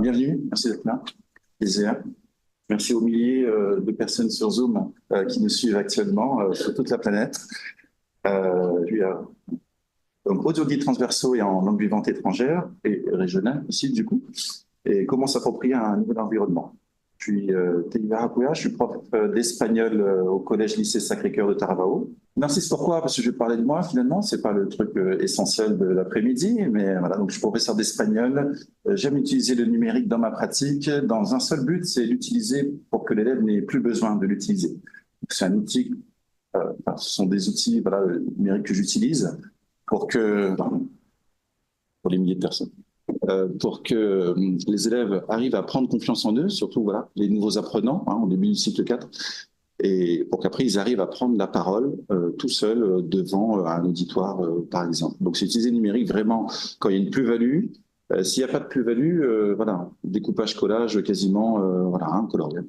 Bienvenue, merci d'être là. Plaisir. Merci aux milliers de personnes sur Zoom qui nous suivent actuellement sur toute la planète. Donc, audio guide transversaux et en langue vivante étrangère et régionale aussi, du coup, et comment s'approprier un nouvel environnement. Je suis Teiva Rapuya, je suis prof d'espagnol au collège-lycée Sacré-Cœur de Taravao. N'insiste pourquoi? Parce que je vais parler de moi, finalement, c'est pas le truc essentiel de l'après-midi, mais voilà, donc je suis professeur d'espagnol. J'aime utiliser le numérique dans ma pratique, dans un seul but, c'est l'utiliser pour que l'élève n'ait plus besoin de l'utiliser. C'est un outil, ce sont des outils voilà, numériques que j'utilise pour les milliers de personnes. Pour que les élèves arrivent à prendre confiance en eux, surtout voilà, les nouveaux apprenants, au début du cycle 4, et pour qu'après ils arrivent à prendre la parole tout seuls devant un auditoire, par exemple. Donc c'est utiliser le numérique vraiment quand il y a une plus-value. S'il n'y a pas de plus-value, voilà, découpage, collage, quasiment, voilà, un coloriel.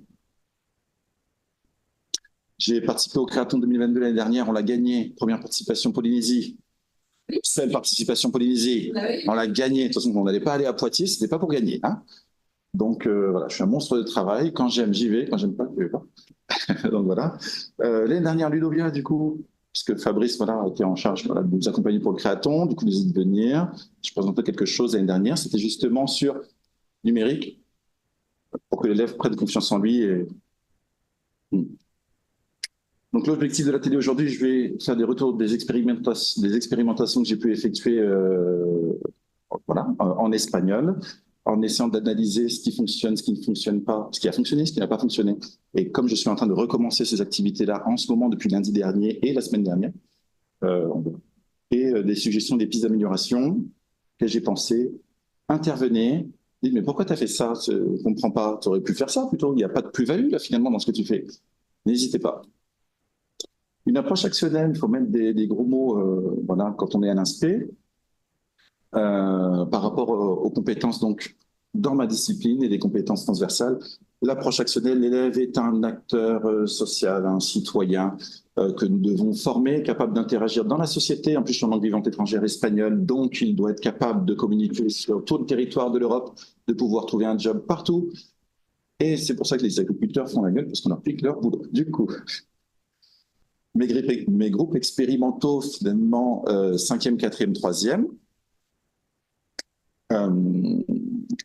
J'ai participé au Créaton 2022 l'année dernière, on l'a gagné, première participation Polynésie. Seule participation Polynésie, on l'a gagné. De toute façon, on n'allait pas aller à Poitiers, c'était pas pour gagner. Hein. Donc voilà, je suis un monstre de travail. Quand j'aime, j'y vais. Quand j'aime pas, je vais pas. Donc voilà. L'année dernière, Ludovia, du coup, puisque Fabrice voilà, était en charge voilà, de nous accompagner pour le Créaton, du coup, de venir. Je présentais quelque chose l'année dernière. C'était justement sur numérique pour que l'élève prenne confiance en lui. Donc l'objectif de l'atelier aujourd'hui, je vais faire des retours des expérimentations que j'ai pu effectuer voilà, en espagnol, en essayant d'analyser ce qui fonctionne, ce qui ne fonctionne pas, ce qui a fonctionné, ce qui n'a pas fonctionné. Et comme je suis en train de recommencer ces activités-là en ce moment depuis lundi dernier et la semaine dernière, des suggestions, des pistes d'amélioration que j'ai pensé, intervenez, dites mais pourquoi tu as fait ça? Je ne comprends pas, tu aurais pu faire ça plutôt, il n'y a pas de plus-value là finalement dans ce que tu fais. N'hésitez pas. Une approche actionnelle, il faut mettre des gros mots voilà, quand on est à l'inspect, par rapport aux compétences donc, dans ma discipline et des compétences transversales. L'approche actionnelle, l'élève est un acteur social, un citoyen que nous devons former, capable d'interagir dans la société. En plus, je suis en langue vivante étrangère espagnole, donc il doit être capable de communiquer sur tout le territoire de l'Europe, de pouvoir trouver un job partout. Et c'est pour ça que les agriculteurs font la gueule, parce qu'on leur pique leur boulot. Du coup, mes groupes expérimentaux, finalement, 5e, 4e, 3e.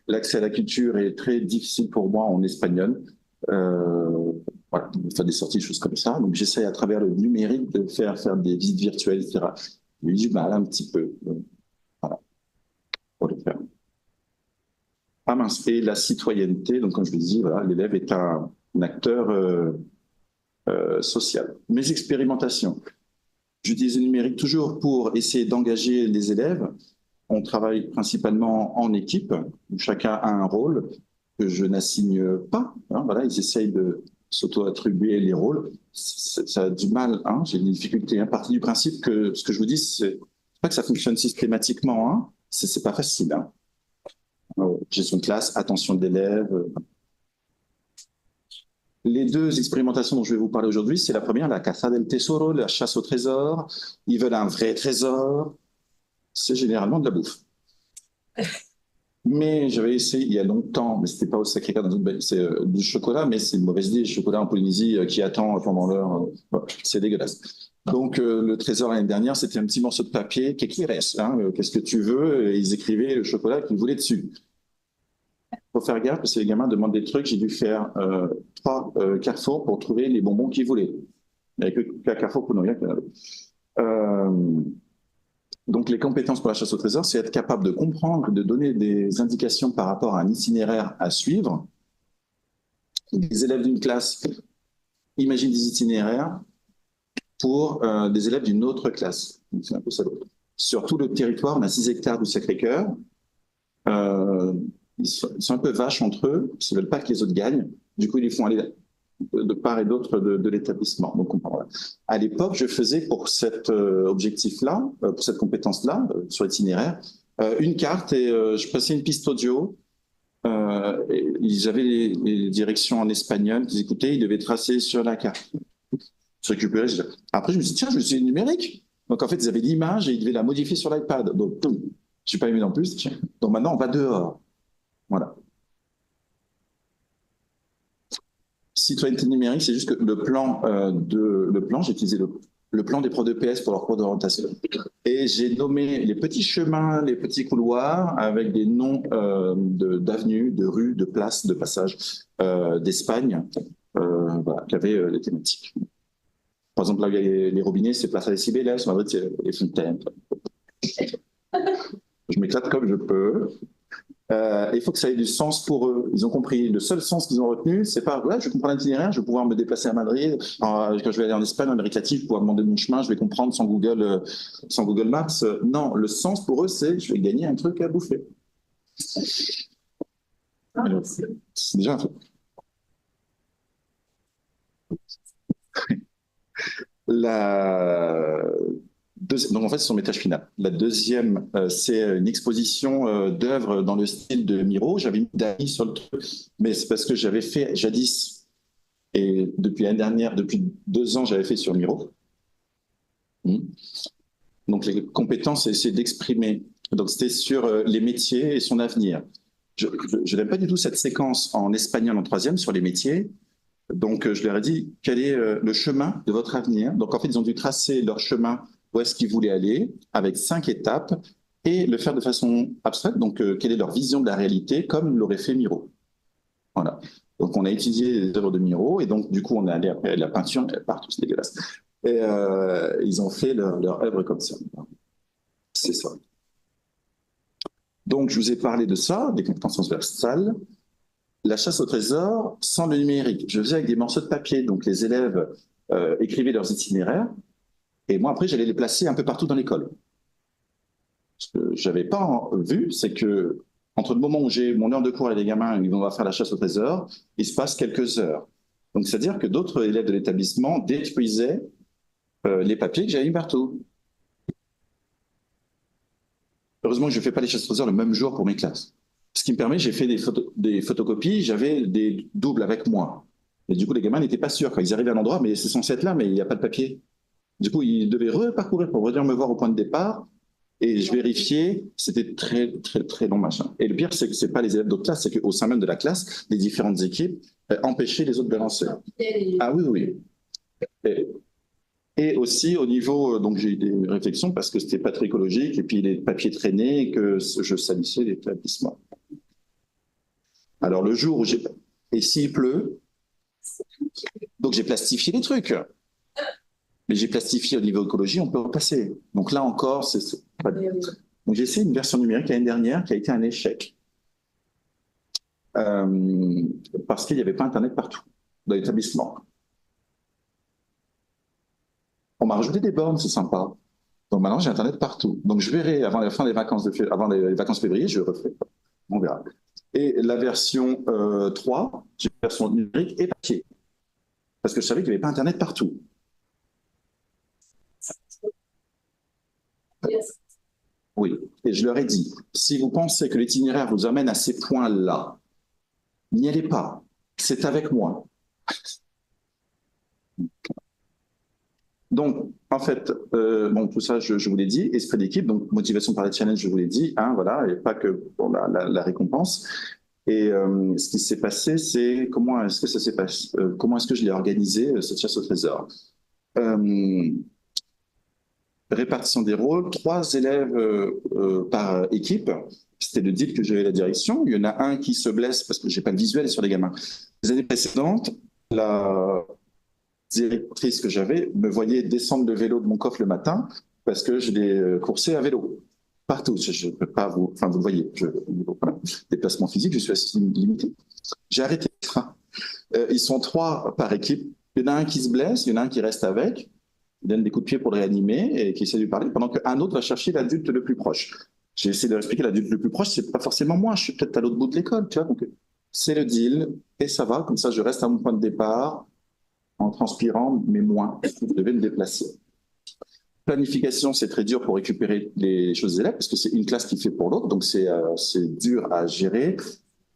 L'accès à la culture est très difficile pour moi en espagnol. Voilà, faire des sorties, des choses comme ça. Donc, j'essaie à travers le numérique de faire des visites virtuelles, etc. J'ai du mal un petit peu. Voilà, pour le faire. Ah mince, et la citoyenneté, donc comme je vous dis, voilà, l'élève est un acteur social. Mes expérimentations. J'utilise le numérique toujours pour essayer d'engager les élèves. On travaille principalement en équipe, où chacun a un rôle que je n'assigne pas. Hein, voilà, ils essayent de s'auto-attribuer les rôles. Ça a du mal, hein, j'ai des difficultés. Hein, partie du principe que ce que je vous dis, c'est pas que ça fonctionne systématiquement, hein, c'est pas facile. Hein. Gestion de classe, attention de l'élève. Les deux expérimentations dont je vais vous parler aujourd'hui, c'est la première, la caza del tesoro, la chasse au trésor. Ils veulent un vrai trésor. C'est généralement de la bouffe. Mais j'avais essayé il y a longtemps, mais c'était pas au Sacré-Cœur, c'est du chocolat, mais c'est une mauvaise idée, le chocolat en Polynésie qui attend pendant l'heure, c'est dégueulasse. Donc le trésor l'année dernière, c'était un petit morceau de papier, qu'est-ce qui reste, hein, qu'est-ce que tu veux, et ils écrivaient le chocolat qu'ils voulaient dessus. Faut faire gaffe parce que les gamins demandent des trucs, j'ai dû faire 3 carrefours pour trouver les bonbons qu'ils voulaient. Il n'y avait que 4 carrefours pour nous rien. Donc, les compétences pour la chasse au trésor, c'est être capable de comprendre, de donner des indications par rapport à un itinéraire à suivre. Les élèves d'une classe imaginent des itinéraires pour des élèves d'une autre classe. C'est un peu ça. Sur tout le territoire, on a 6 hectares du Sacré-Cœur. Ils sont un peu vaches entre eux, ils ne veulent pas que les autres gagnent. Du coup, ils les font aller de part et d'autre de l'établissement. Donc, voilà. À l'époque, je faisais pour cet objectif-là, pour cette compétence-là, sur l'itinéraire, une carte et je passais une piste audio. Et ils avaient les directions en espagnol qu'ils écoutaient, ils devaient tracer sur la carte. Je récupérais. Après, je me suis dit, tiens, je me suis dit numérique. Donc, en fait, ils avaient l'image et ils devaient la modifier sur l'iPad. Donc, je n'ai pas aimé non plus. Donc, maintenant, on va dehors. Voilà. citoyenneté numérique, c'est juste que le plan, j'ai utilisé le plan des profs de PS pour leur cours d'orientation. Et j'ai nommé les petits chemins, les petits couloirs avec des noms d'avenues, de rues, de places, de passages d'Espagne, voilà, qui avaient les thématiques. Par exemple, là où il y a les robinets, c'est Plaza de Cibeles, en Madrid, c'est les fontaines. Je m'éclate comme je peux. Il faut que ça ait du sens pour eux. Ils ont compris. Le seul sens qu'ils ont retenu, c'est pas ouais, je comprends l'itinéraire, je vais pouvoir me déplacer à Madrid. Quand je vais aller en Espagne, en Amérique latine, je vais pouvoir demander mon chemin, je vais comprendre sans Google Maps. Non, le sens pour eux, c'est je vais gagner un truc à bouffer. Alors, c'est déjà un truc. Donc en fait, ce sont mes tâches finales. La deuxième, c'est une exposition d'œuvres dans le style de Miro. J'avais mis Dali sur le truc, mais c'est parce que j'avais fait jadis, et depuis l'année dernière, depuis 2 ans, j'avais fait sur Miro. Donc les compétences, c'est d'exprimer. Donc c'était sur les métiers et son avenir. Je n'aime pas du tout cette séquence en espagnol en troisième sur les métiers. Donc, je leur ai dit, quel est le chemin de votre avenir? Donc, en fait, ils ont dû tracer leur chemin, où est-ce qu'ils voulaient aller, avec 5 étapes, et le faire de façon abstraite. Donc, quelle est leur vision de la réalité, comme l'aurait fait Miro. Voilà. Donc, on a étudié les œuvres de Miro, et donc, du coup, on est allé après la peinture, partout, c'est dégueulasse. Et ils ont fait leur œuvre comme ça. C'est ça. Donc, je vous ai parlé de ça, des compétences transversales. La chasse au trésor sans le numérique. Je faisais avec des morceaux de papier, donc les élèves écrivaient leurs itinéraires, et moi après j'allais les placer un peu partout dans l'école. Ce que j'avais pas vu, c'est que entre le moment où j'ai mon heure de cours et les gamins, ils vont faire la chasse au trésor, il se passe quelques heures. Donc c'est-à-dire que d'autres élèves de l'établissement détruisaient les papiers que j'avais mis partout. Heureusement que je ne fais pas les chasses au trésor le même jour pour mes classes. Ce qui me permet, j'ai fait des photocopies, j'avais des doubles avec moi. Et du coup, les gamins n'étaient pas sûrs. Quand ils arrivaient à l'endroit, mais c'est censé être là, mais il n'y a pas de papier. Du coup, ils devaient reparcourir pour revenir me voir au point de départ. Et je vérifiais, c'était très, très, très long, machin. Et le pire, c'est que ce n'est pas les élèves d'autres classes, c'est qu'au sein même de la classe, les différentes équipes empêchaient les autres de lancer. Ah oui, oui. Et aussi au niveau, donc j'ai eu des réflexions parce que c'était pas très écologique, et puis les papiers traînaient et que je salissais l'établissement. Alors le jour où et s'il pleut, donc j'ai plastifié les trucs. Mais j'ai plastifié au niveau écologie, on peut repasser. Donc là encore, donc j'ai essayé une version numérique l'année dernière qui a été un échec. Parce qu'il n'y avait pas Internet partout dans l'établissement. On m'a rajouté des bornes, c'est sympa. Donc maintenant, j'ai Internet partout. Donc je verrai avant la fin des vacances avant les vacances février, je referai. On verra. Et la version 3, j'ai une version numérique et papier. Parce que je savais qu'il n'y avait pas Internet partout. Oui, et je leur ai dit, si vous pensez que l'itinéraire vous amène à ces points-là, n'y allez pas, c'est avec moi. Donc, en fait, bon, tout ça, je vous l'ai dit, esprit d'équipe, donc motivation par les challenges, je vous l'ai dit, hein, voilà, et pas que pour la récompense. Et ce qui s'est passé, c'est comment est-ce que ça s'est passé, comment est-ce que je l'ai organisé, cette chasse au trésor. Répartition des rôles, 3 élèves par équipe. C'était le deal que j'avais la direction. Il y en a un qui se blesse parce que j'ai pas le visuel sur les gamins. Les années précédentes, la directrice que j'avais me voyait descendre le vélo de mon coffre le matin parce que je l'ai coursé à vélo. Partout. Je ne peux pas vous... Enfin, vous le voyez. Voilà. Déplacement physique, je suis assez limité. J'ai arrêté ça. Ils sont 3 par équipe. Il y en a un qui se blesse, il y en a un qui reste avec. Il donne des coups de pied pour le réanimer et qui essaie de lui parler, pendant qu'un autre va chercher l'adulte le plus proche. J'ai essayé de leur expliquer l'adulte le plus proche, c'est pas forcément moi, je suis peut-être à l'autre bout de l'école, tu vois. Donc, c'est le deal et ça va, comme ça je reste à mon point de départ en transpirant, mais moins. Je devais me déplacer. Planification, c'est très dur pour récupérer les choses des élèves parce que c'est une classe qui fait pour l'autre, donc c'est dur à gérer.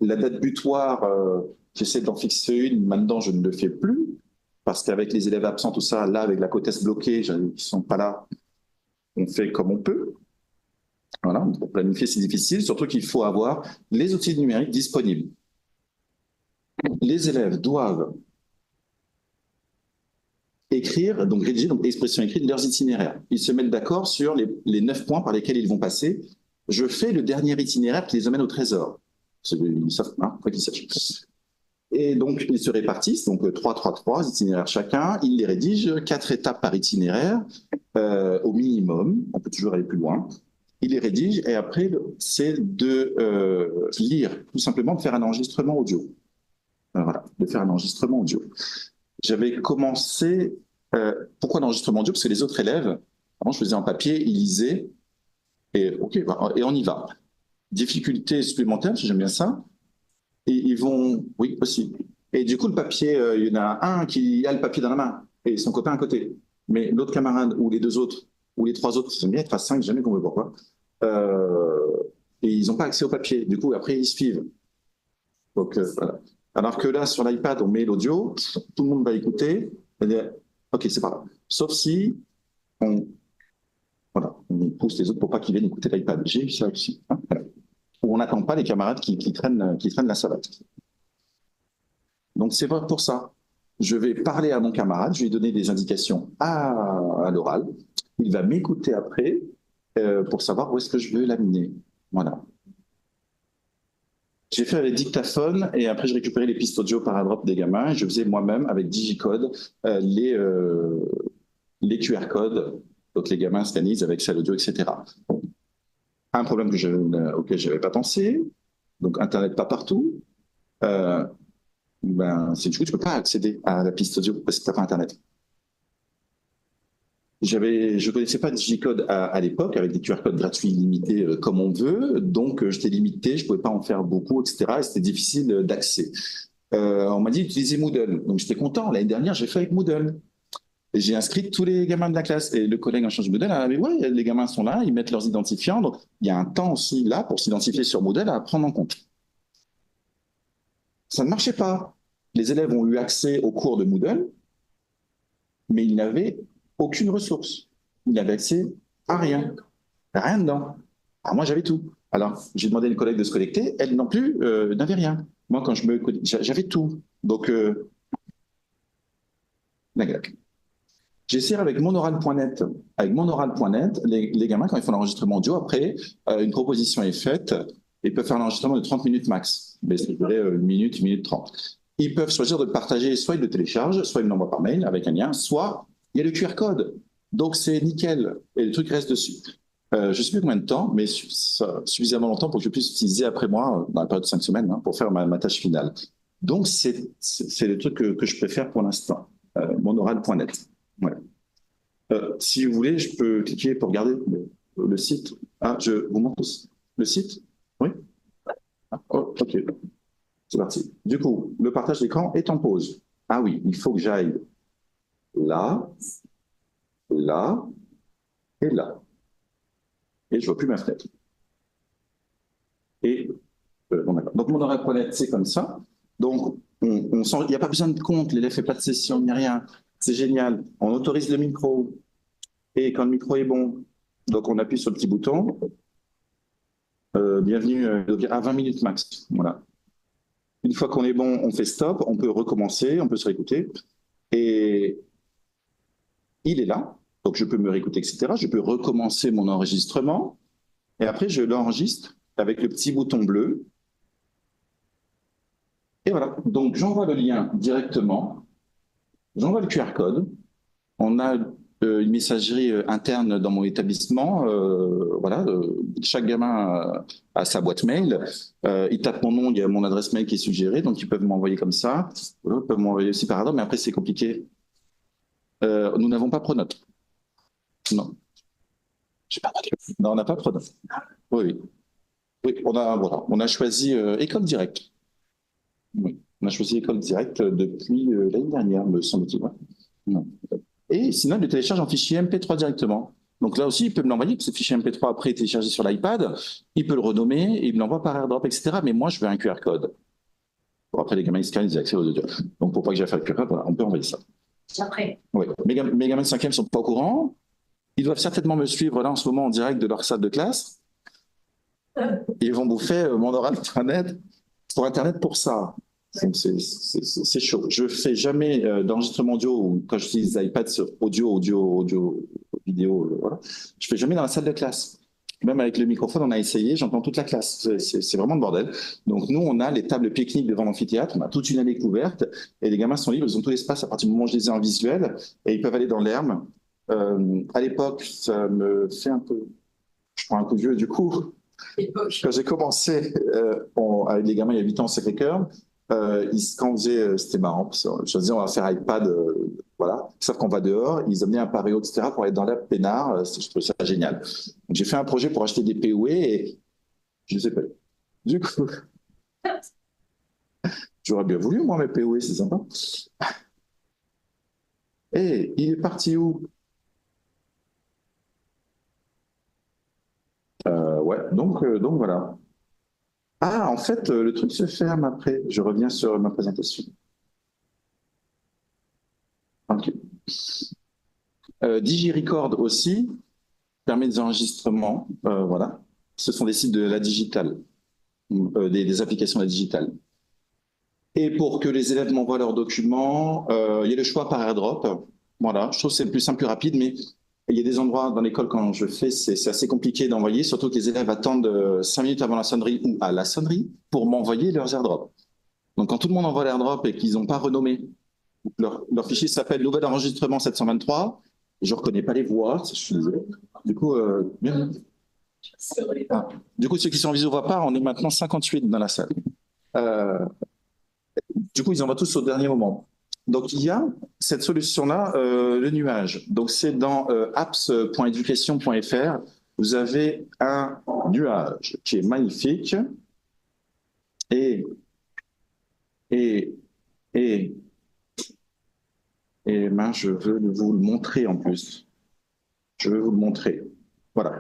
La date butoir, j'essaie d'en fixer une, maintenant je ne le fais plus. Parce qu'avec les élèves absents, tout ça, là, avec la COTES bloquée, ils ne sont pas là, on fait comme on peut. Voilà, pour planifier, c'est difficile, surtout qu'il faut avoir les outils numériques disponibles. Les élèves doivent écrire, donc rédiger, donc expression écrite, leurs itinéraires. Ils se mettent d'accord sur les 9 points par lesquels ils vont passer. Je fais le dernier itinéraire qui les emmène au trésor. Ils savent, hein, quoi qu'ils sachent. Et donc, ils se répartissent, donc 3, 3, 3 itinéraires chacun. Ils les rédigent, 4 étapes par itinéraire, au minimum. On peut toujours aller plus loin. Ils les rédigent et après, c'est de lire, tout simplement de faire un enregistrement audio. Voilà, de faire un enregistrement audio. J'avais commencé... pourquoi l'enregistrement audio? Parce que les autres élèves, avant, je faisais en papier, ils lisaient, et OK, et on y va. Difficulté supplémentaire, j'aime bien ça. Et ils vont, oui, aussi. Et du coup, le papier, il y en a un qui a le papier dans la main et son copain à côté. Mais l'autre camarade ou les 2 autres ou les 3 autres, j'aime bien être à 5, jamais compris pourquoi. Et ils n'ont pas accès au papier. Du coup, après, ils suivent. Donc, voilà. Alors que là, sur l'iPad, on met l'audio, tout le monde va écouter. Et dire, OK, c'est pas grave. Sauf si on, voilà, on pousse les autres pour pas qu'ils viennent écouter l'iPad. J'ai eu ça aussi. Hein, voilà. Où on n'attend pas les camarades qui traînent la savate. Donc c'est vrai pour ça. Je vais parler à mon camarade, je vais lui donner des indications à l'oral. Il va m'écouter après pour savoir où est-ce que je veux l'amener. Voilà. J'ai fait avec dictaphone et après je récupérais les pistes audio par drop des gamins et je faisais moi-même avec Digicode les QR codes. Donc les gamins scannisent avec ça l'audio, etc. Bon. Un problème auquel je n'avais pas pensé, donc Internet pas partout. C'est du coup, tu ne peux pas accéder à la piste audio parce que tu n'as pas Internet. Je ne connaissais pas Digicode à l'époque, avec des QR codes gratuits illimités comme on veut, donc j'étais limité, je ne pouvais pas en faire beaucoup, etc. Et c'était difficile d'accès. On m'a dit d'utiliser Moodle, donc j'étais content. L'année dernière, j'ai fait avec Moodle. Et j'ai inscrit tous les gamins de la classe. Et le collègue en charge de Moodle a dit, ouais, les gamins sont là, ils mettent leurs identifiants, donc il y a un temps aussi là pour s'identifier sur Moodle à prendre en compte. Ça ne marchait pas. Les élèves ont eu accès aux cours de Moodle, mais ils n'avaient aucune ressource. Ils n'avaient accès à rien. Rien dedans. Alors moi, j'avais tout. Alors, j'ai demandé à une collègue de se connecter. Elle non plus n'avait rien. Moi, quand j'avais tout. Donc, j'essaie avec monoral.net. Avec monoral.net, les gamins, quand ils font l'enregistrement audio, après, une proposition est faite. Ils peuvent faire l'enregistrement de 30 minutes max. Mais ça durait 1 minute, 1 minute 30. Ils peuvent choisir de le partager, soit ils le téléchargent, soit ils l'envoient par mail avec un lien, soit il y a le QR code. Donc c'est nickel. Et le truc reste dessus. Je ne sais plus combien de temps, mais suffisamment longtemps pour que je puisse utiliser après moi, dans la période de 5 semaines, pour faire ma tâche finale. Donc c'est le truc que je préfère pour l'instant. Monoral.net. Ouais. Si vous voulez, je peux cliquer pour regarder le site. Ah, je vous montre le site? Oui? Oh, OK. C'est parti. Du coup, le partage d'écran est en pause. Ah oui, il faut que j'aille là, là et là. Et je ne vois plus ma fenêtre. Et bon, d'accord. Donc, mon horaire.net, c'est comme ça. Donc, il n'y a pas besoin de compte, l'élève ne fait pas de session, ni rien. C'est génial. On autorise le micro. Et quand le micro est bon, donc on appuie sur le petit bouton. Bienvenue à 20 minutes max. Voilà. Une fois qu'on est bon, on fait stop, on peut recommencer, on peut se réécouter. Et il est là, donc je peux me réécouter, etc. Je peux recommencer mon enregistrement. Et après, je l'enregistre avec le petit bouton bleu. Et voilà. Donc, j'envoie le lien directement. J'envoie le QR code. On a une messagerie interne dans mon établissement. Voilà, chaque gamin a sa boîte mail. Il tape mon nom, il y a mon adresse mail qui est suggérée, donc ils peuvent m'envoyer comme ça. Ils peuvent m'envoyer aussi par hasard, mais après c'est compliqué. Nous n'avons pas Pronote. Non. Non, on n'a pas Pronote. Oui, oui. On a choisi École Directe. Oui. On a choisi École Directe depuis l'année dernière, me semble-t-il. Ouais. Non. Et sinon, il le télécharge en fichier MP3 directement. Donc là aussi, il peut me l'envoyer, ce fichier MP3 après est téléchargé sur l'iPad, il peut le renommer, et il me l'envoie par AirDrop, etc. Mais moi, je veux un QR code. Bon, après, les gamins, ils scannent, ils ont accès aux audio. Donc, pour pas que j'aille faire le QR code, voilà, on peut envoyer ça. Après. Oui. Mes gamins de 5e ne sont pas au courant. Ils doivent certainement me suivre là en ce moment en direct de leur salle de classe. Ils vont bouffer mon oral.net pour Internet pour ça. Donc, c'est chaud. Je fais jamais d'enregistrement audio ou quand j'utilise iPad audio, vidéo, voilà. Je fais jamais dans la salle de classe. Même avec le microphone, on a essayé, j'entends toute la classe. C'est vraiment le bordel. Donc nous, on a les tables pique-nique devant l'amphithéâtre, on a toute une allée couverte et les gamins sont libres, ils ont tout l'espace à partir du moment où je les ai en visuel et ils peuvent aller dans l'herbe. À l'époque, ça me fait un peu... Je prends un coup de vieux du coup. Quand j'ai commencé avec les gamins il y a 8 ans au Sacré-Cœur, quand on faisait, c'était marrant, parce que je disais on va faire iPad, voilà, sauf qu'on va dehors, ils amenaient un paréo, etc., pour aller dans l'air peinard, je trouvais ça génial. Donc j'ai fait un projet pour acheter des POE et je ne sais pas. Du coup, j'aurais bien voulu, moi, mes POE, c'est sympa. Et il est parti où? Ouais, donc voilà. Ah, en fait, le truc se ferme après. Je reviens sur ma présentation. Ok. DigiRecord aussi permet des enregistrements. Voilà. Ce sont des sites de la digitale, des applications de la digitale. Et pour que les élèves m'envoient leurs documents, il y a le choix par AirDrop. Voilà, je trouve que c'est le plus simple, plus rapide, mais il y a des endroits dans l'école quand je fais, c'est assez compliqué d'envoyer, surtout que les élèves attendent 5 minutes avant la sonnerie ou à la sonnerie pour m'envoyer leurs AirDrop. Donc quand tout le monde envoie l'AirDrop et qu'ils n'ont pas renommé, leur fichier s'appelle Nouvel enregistrement 723, je ne reconnais pas les voix, je suis désolé. Du coup, ah. Du coup, ceux qui sont en visio voient pas, on est maintenant 58 dans la salle. Du coup, ils envoient tous au dernier moment. Donc, il y a cette solution-là, le nuage. Donc, c'est dans apps.education.fr. Vous avez un nuage qui est magnifique et, et, et, et je veux vous le montrer en plus. Je vais vous le montrer. Voilà.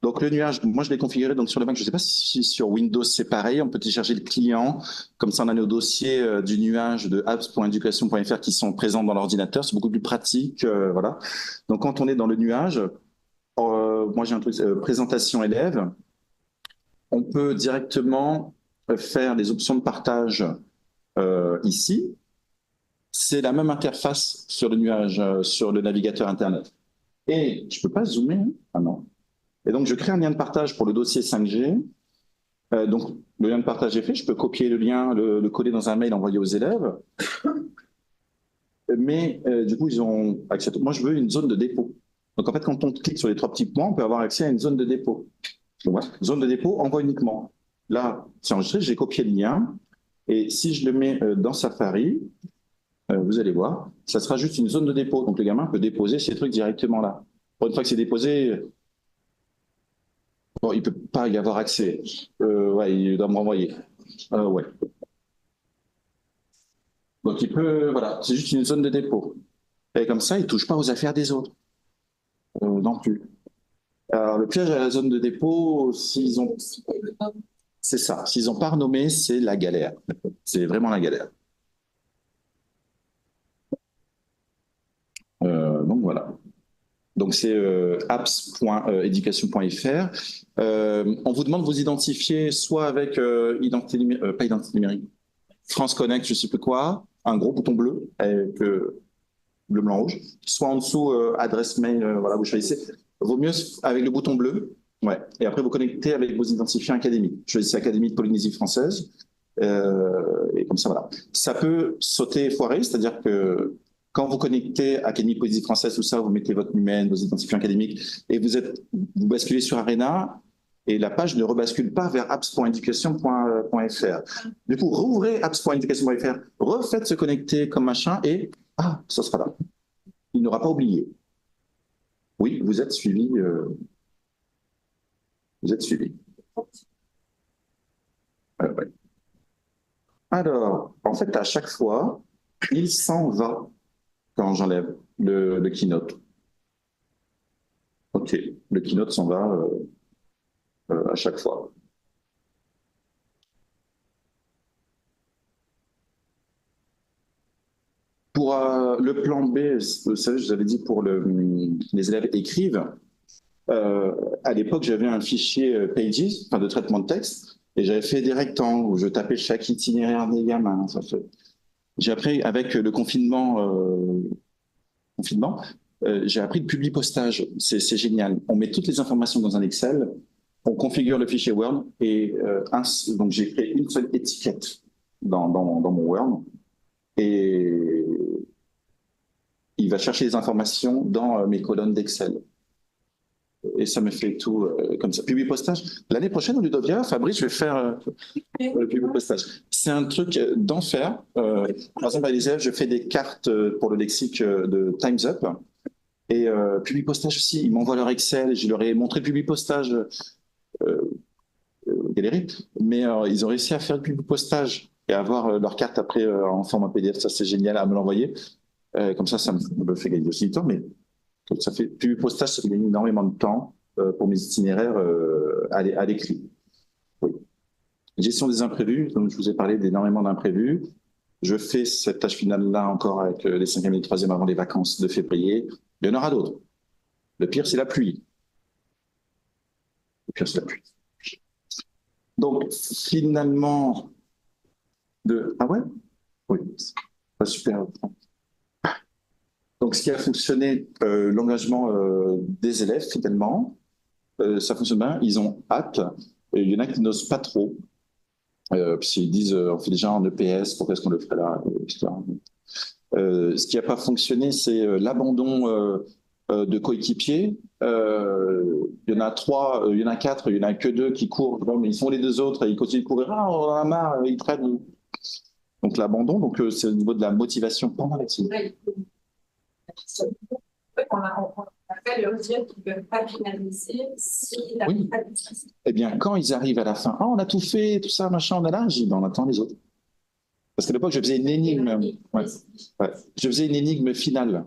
Donc le nuage, moi je l'ai configuré donc sur le Mac. Je ne sais pas si sur Windows c'est pareil. On peut télécharger le client. Comme ça, on a nos dossiers du nuage de apps.education.fr qui sont présents dans l'ordinateur. C'est beaucoup plus pratique. Voilà. Donc quand on est dans le nuage, moi j'ai un truc présentation élève. On peut directement faire les options de partage ici. C'est la même interface sur le nuage, sur le navigateur Internet. Et je ne peux pas zoomer. Hein. Ah non. Et donc, je crée un lien de partage pour le dossier 5G. Donc, le lien de partage est fait. Je peux copier le lien, le coller dans un mail envoyé aux élèves. Mais du coup, ils ont accès. Moi, je veux une zone de dépôt. Donc, en fait, quand on clique sur les 3 petits points, on peut avoir accès à une zone de dépôt. Donc, voilà. Zone de dépôt, envoie uniquement. Là, c'est enregistré, j'ai copié le lien. Et si je le mets dans Safari, vous allez voir, ça sera juste une zone de dépôt. Donc, le gamin peut déposer ses trucs directement là. Une fois que c'est déposé, bon, il ne peut pas y avoir accès. Ouais, il doit me renvoyer. Ouais. Donc, il peut, voilà, c'est juste une zone de dépôt. Et comme ça, il ne touche pas aux affaires des autres. Non plus. Alors, le piège à la zone de dépôt, s'ils ont. C'est ça. S'ils n'ont pas renommé, c'est la galère. C'est vraiment la galère. Donc, voilà. Donc, c'est apps.education.fr. On vous demande de vous identifier soit avec identité numérique, pas identité numérique, France Connect, je ne sais plus quoi, un gros bouton bleu avec bleu, blanc, rouge, soit en dessous adresse mail, voilà, vous choisissez. Vaut mieux avec le bouton bleu, ouais. Et après vous connectez avec vos identifiants académiques. Choisissez Académie de Polynésie française, et comme ça voilà. Ça peut sauter et foirer, c'est-à-dire que quand vous connectez Académie de Polynésie française, tout ça, vous mettez votre numéro, vos identifiants académiques, et vous basculez sur Arena. Et la page ne rebascule pas vers apps.education.fr. Du coup, rouvrez apps.education.fr, refaites se connecter comme machin et ça sera là. Il n'aura pas oublié. Oui, vous êtes suivi. Vous êtes suivi. Ouais. Alors, en fait, à chaque fois, il s'en va quand j'enlève le keynote. OK, le keynote s'en va à chaque fois. Pour le plan B, vous savez, je vous avais dit pour les élèves écrivent. À l'époque, j'avais un fichier Pages, enfin de traitement de texte. Et j'avais fait des rectangles où je tapais chaque itinéraire des gamins. J'ai appris avec le confinement, j'ai appris le publipostage. C'est génial. On met toutes les informations dans un Excel, on configure le fichier Word et donc j'ai créé une seule étiquette dans mon Word et il va chercher les informations dans mes colonnes d'Excel. Et ça me fait tout comme ça. Publipostage. L'année prochaine, au Ludovia, Fabrice, je vais faire le publipostage. C'est un truc d'enfer. Par exemple, à les élèves, je fais des cartes pour le lexique de Time's Up. Et publipostage aussi, ils m'envoient leur Excel, je leur ai montré le publipostage, galéré, mais ils ont réussi à faire le publipostage et avoir leur carte après en format PDF, ça c'est génial à me l'envoyer. Comme ça me fait gagner aussi du temps, mais ça fait publipostage, ça fait gagner énormément de temps pour mes itinéraires à l'écrit. Oui. Gestion des imprévus, donc je vous ai parlé d'énormément d'imprévus. Je fais cette tâche finale-là encore avec les 5e et les 3e avant les vacances de février. Il y en aura d'autres. Le pire, c'est la pluie. Le pire, c'est la pluie. Donc, finalement, Ah ouais? Oui, pas super. Donc, ce qui a fonctionné, l'engagement des élèves, finalement, ça fonctionne bien. Ils ont hâte. Il y en a qui n'osent pas trop. Ils disent, on fait déjà en EPS, pourquoi est-ce qu'on le ferait là, etc. Ce qui n'a pas fonctionné, c'est l'abandon de coéquipiers. Il y en a 3, il y en a 4, il y en a que 2 qui courent. Bon, mais ils sont les 2 autres et ils continuent de courir. Ah, on en a marre, ils prennent. Donc l'abandon, c'est au niveau de la motivation pendant l'activité. On appelle le rejet qui ne peuvent pas finaliser s'ils n'arrivent pas à le faire. Eh bien, quand ils arrivent à la fin, on a tout fait, tout ça, machin, on a là, j'ai dit, on attend les autres. Parce qu'à l'époque, je faisais une énigme. Ouais. Je faisais une énigme finale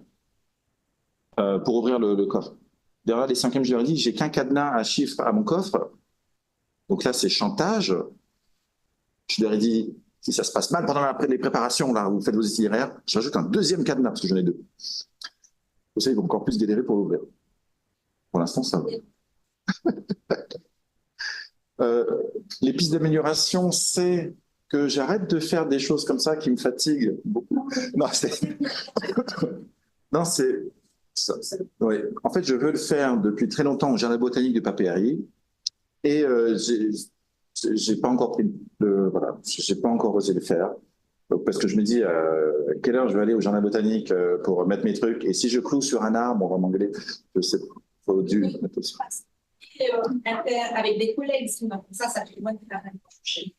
pour ouvrir le coffre. Derrière les 5e, je leur ai dit, j'ai qu'un cadenas à chiffres à mon coffre. Donc là, c'est chantage. Je leur ai dit, si ça se passe mal pendant les préparations, là, vous faites vos itinéraires, j'ajoute un 2e cadenas, parce que j'en ai 2. Vous savez, ils vont encore plus galérer pour l'ouvrir. Pour l'instant, ça va. Les pistes d'amélioration, c'est que j'arrête de faire des choses comme ça qui me fatiguent beaucoup. Non, c'est oui. En fait, je veux le faire depuis très longtemps au jardin botanique de Papéry et j'ai pas encore voilà, j'ai pas encore osé le faire. Donc, parce que je me dis, quelle heure je vais aller au jardin botanique pour mettre mes trucs, et si je cloue sur un arbre, on va m'engueuler. Je sais pas. Faut dû. Avec des collègues, ça fait moins de faire l'année prochaine.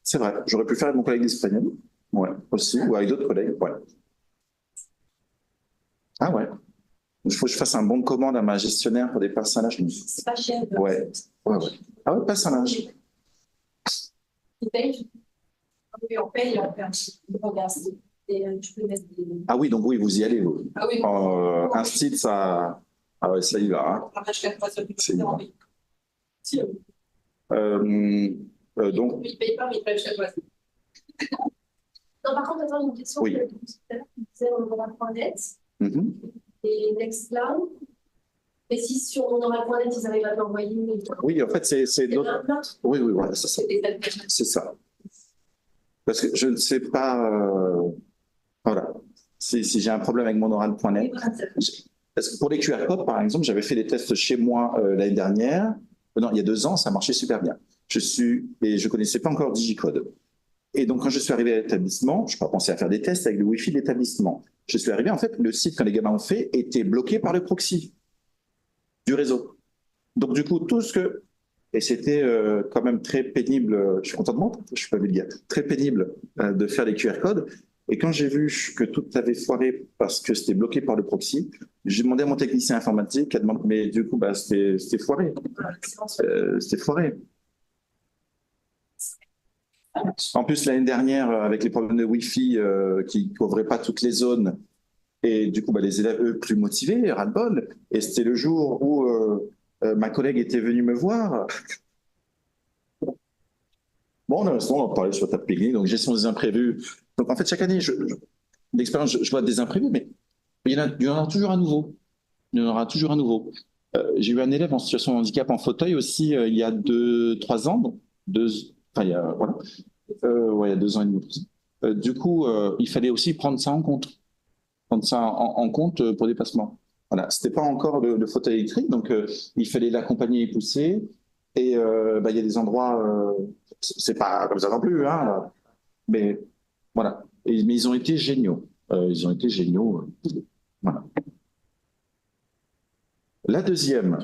C'est vrai, j'aurais pu faire avec mon collègue espagnol, ouais, aussi, ou avec d'autres collègues, ouais. Ah ouais. Il faut que je fasse un bon de commande à ma gestionnaire pour des personnages. C'est pas cher. Ouais. Ah ouais, personnage. Ils payent. Oui, on paye, on fait un petit regard. Ah oui, donc oui, vous y allez, vous. Ah oui. Un style, ça. Ah ouais, ça y va. Hein. C'est bon. Donc. Ils ne payent pas, mais ils prennent chaque fois. Non, par contre, attends, une question. Oui. Tu disais Monoral.net et Nextcloud. Et si sur Monoral.net, ils arrivent à t'envoyer. Oui, en fait, c'est d'autres. Oui, voilà, c'est ça. C'est ça. Parce que je ne sais pas. Voilà. Si j'ai un problème avec Monoral.net. Parce que pour les QR codes, par exemple, j'avais fait des tests chez moi l'année dernière. Non, il y a 2 ans, ça marchait super bien. Et je ne connaissais pas encore Digicode. Et donc, quand je suis arrivé à l'établissement, je n'ai pas pensé à faire des tests avec le Wi-Fi de l'établissement. Je suis arrivé, en fait, le site que les gamins ont fait était bloqué par le proxy du réseau. Donc, du coup, tout ce que... Et c'était quand même très pénible, je suis content de moi, je ne suis pas vulgaire, très pénible de faire les QR codes. Et quand j'ai vu que tout avait foiré parce que c'était bloqué par le proxy, j'ai demandé à mon technicien informatique, mais du coup, c'était foiré. C'était foiré. En plus, l'année dernière, avec les problèmes de Wi-Fi qui ne couvraient pas toutes les zones, et du coup, les élèves, eux, plus motivés, ras-le-bol. Et c'était le jour où ma collègue était venue me voir. Bon, on en parlait sur Tapigny, donc gestion des imprévus. Donc, en fait, chaque année, d'expérience, je vois des imprévus, mais il y en aura toujours un nouveau. Il y en aura toujours un nouveau. J'ai eu un élève en situation de handicap en fauteuil aussi il y a 2-3 ans. Donc, enfin, voilà. Ouais, il y a 2 ans et demi. Du coup, il fallait aussi prendre ça en compte. Prendre ça en compte pour les placements. Voilà. C'était pas encore le fauteuil électrique, donc il fallait l'accompagner et pousser. Et il y a des endroits, c'est pas comme ça non plus, hein, mais voilà. Mais ils ont été géniaux. Ils ont été géniaux. Voilà. La deuxième,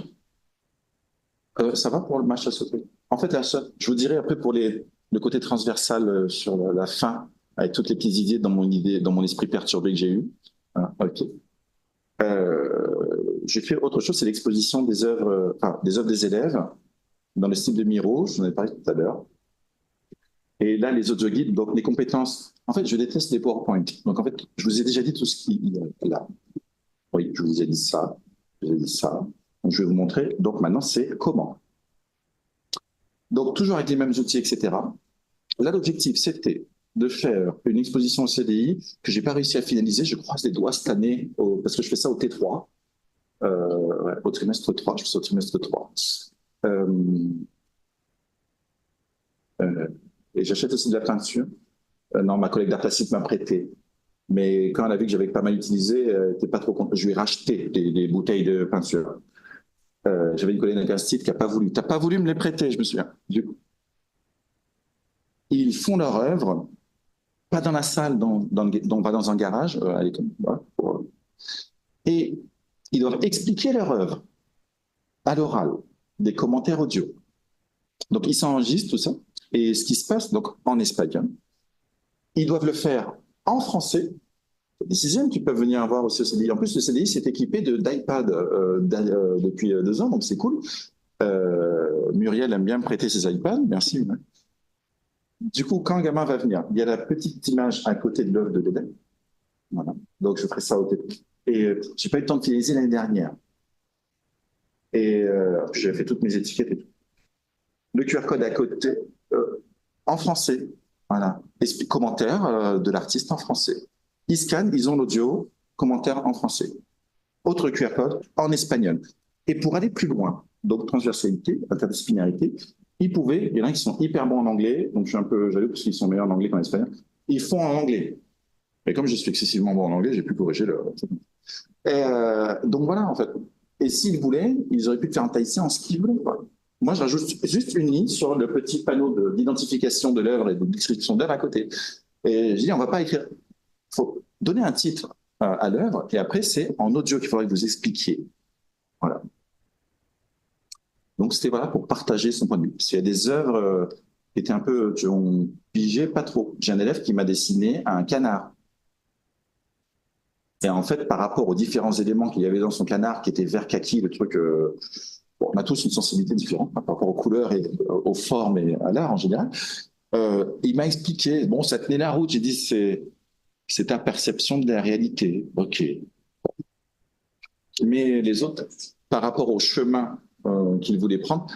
ça va pour le match à sauter. En fait, je vous dirai après pour le côté transversal sur la fin, avec toutes les petites idées dans mon esprit perturbé que j'ai eu. Hein, ok. J'ai fait autre chose, c'est l'exposition des œuvres, des œuvres des élèves dans le style de Miro, je vous en ai parlé tout à l'heure. Et là, les audioguides, donc les compétences. En fait, je déteste les PowerPoint. Donc en fait, je vous ai déjà dit tout ce qui est là. Oui, je vous ai dit ça, je vous ai dit ça. Donc je vais vous montrer. Donc maintenant, c'est comment. Donc toujours avec les mêmes outils, etc. Là, l'objectif, c'était de faire une exposition au CDI que j'ai pas réussi à finaliser. Je croise les doigts cette année, parce que je fais ça au T3. Ouais, au trimestre 3, je fais ça au trimestre 3. Et j'achète aussi de la peinture. Non, ma collègue d'art plastique m'a prêté. Mais quand elle a vu que j'avais pas mal utilisé, elle n'était pas trop contente. Je lui ai racheté des bouteilles de peinture. J'avais une collègue d'art qui n'a pas voulu. T'as pas voulu me les prêter, je me souviens. Du coup, ils font leur œuvre, pas dans la salle, pas dans un garage, voilà, et ils doivent expliquer leur œuvre à l'oral, des commentaires audio. Donc ils s'enregistrent tout ça, et ce qui se passe donc en espagnol, ils doivent le faire en français. Les sixièmes qui peuvent venir voir aussi au CDI. En plus, le CDI s'est équipé d'iPad depuis 2 ans, donc c'est cool. Muriel aime bien me prêter ses iPads, merci. Du coup, quand un gamin va venir, il y a la petite image à côté de l'œuvre de l'élève. Voilà. Donc, je ferai ça au début. Et j'ai pas eu le temps de finaliser l'année dernière. Et j'ai fait toutes mes étiquettes et tout. Le QR code à côté, en français. Voilà. Commentaire de l'artiste en français. Ils scannent, ils ont l'audio, commentaire en français. Autre QR code en espagnol. Et pour aller plus loin, donc transversalité, interdisciplinarité, il y en a qui sont hyper bons en anglais, donc je suis un peu jaloux parce qu'ils sont meilleurs en anglais qu'en espagnol. Ils font en anglais. Et comme je suis excessivement bon en anglais, j'ai pu corriger le. Donc voilà, en fait. Et s'ils voulaient, ils auraient pu faire un tahitien en ce qu'ils voulaient. Moi, je rajoute juste une ligne sur le petit panneau d'identification de l'œuvre et de description d'œuvre à côté. Et je dis, on ne va pas écrire. Il faut donner un titre à l'œuvre, et après, c'est en audio qu'il faudrait que vous expliquiez. Voilà. Donc, c'était voilà pour partager son point de vue. Parce qu'il y a des œuvres qui étaient un peu, qui ont pigé pas trop. J'ai un élève qui m'a dessiné un canard. Et en fait, par rapport aux différents éléments qu'il y avait dans son canard, qui était vert kaki, le truc, bon, on a tous une sensibilité différente par rapport aux couleurs et aux formes et à l'art en général. Il m'a expliqué, bon, ça tenait la route. J'ai dit, c'est ta perception de la réalité. OK. Mais les autres, par rapport au chemin qu'ils voulaient prendre,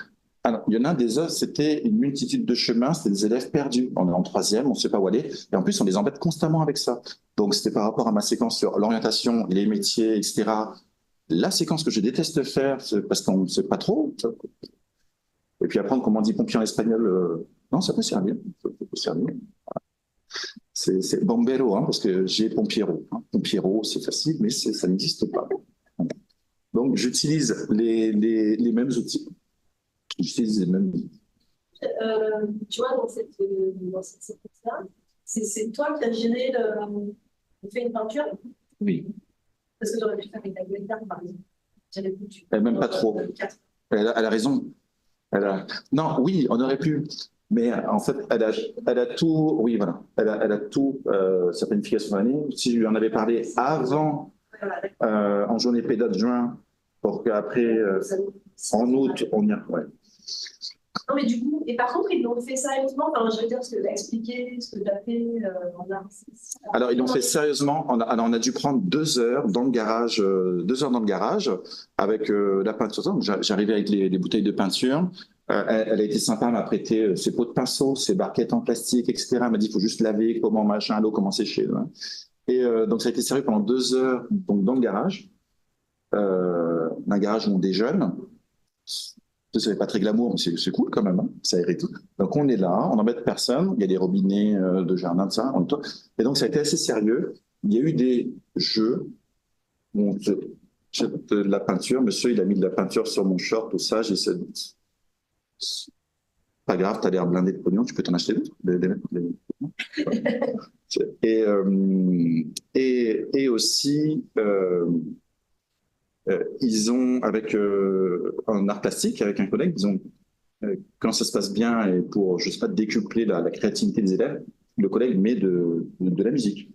alors, il y en a des œuvres, c'était une multitude de chemins, c'était des élèves perdus. On est en 3e, on ne sait pas où aller. Et en plus, on les embête constamment avec ça. Donc, c'était par rapport à ma séquence sur l'orientation, les métiers, etc. La séquence que je déteste faire, c'est parce qu'on ne sait pas trop. Et puis apprendre comment on dit pompier en espagnol, non, ça peut servir. Ça peut servir. C'est bombero, hein, parce que j'ai pompiero. Hein. Pompiero, c'est facile, mais ça n'existe pas. Donc, j'utilise les mêmes outils. J'utilise les mêmes outils. Tu vois, dans cette séquence-là, c'est toi qui as géré fait une peinture? Oui. Parce que j'aurais pu faire avec ta guitare, par exemple. J'avais foutu. Même pas trop. Elle a raison. Non, oui, on aurait pu. Mais en fait, elle a tout. Oui, voilà. Elle a tout, sa planification de l'année. Si je lui en avais parlé avant, en journée pédale de juin, pour qu'après, en août, on y a. Ouais. Non, mais du coup, et par contre, ils l'ont fait sérieusement. Enfin, je veux dire, ce que tu as expliqué, ce que tu as fait en art. Alors, ils l'ont fait sérieusement. On a dû prendre 2 heures dans le garage, 2 heures dans le garage avec la peinture. Donc, j'arrivais avec les bouteilles de peinture. Elle a été sympa, elle m'a prêté ses pots de pinceau, ses barquettes en plastique, etc. Elle m'a dit, il faut juste laver, comment machin, l'eau, comment sécher. Hein. Et donc, ça a été servi pendant 2 heures donc, dans le garage, un garage où on déjeune. C'est pas très glamour, mais c'est cool quand même, hein, ça aère et tout. Donc on est là, on n'embête personne, il y a des robinets de jardin, de ça, et donc ça a été assez sérieux. Il y a eu des jeux où on te jette de la peinture, monsieur il a mis de la peinture sur mon short, tout ça, j'ai dit, pas grave, t'as l'air blindé de pognon, tu peux t'en acheter d'autres. Et aussi, ils ont, avec un art plastique, avec un collègue, ils ont, quand ça se passe bien et pour, je sais pas, décupler la créativité des élèves, le collègue met de la musique.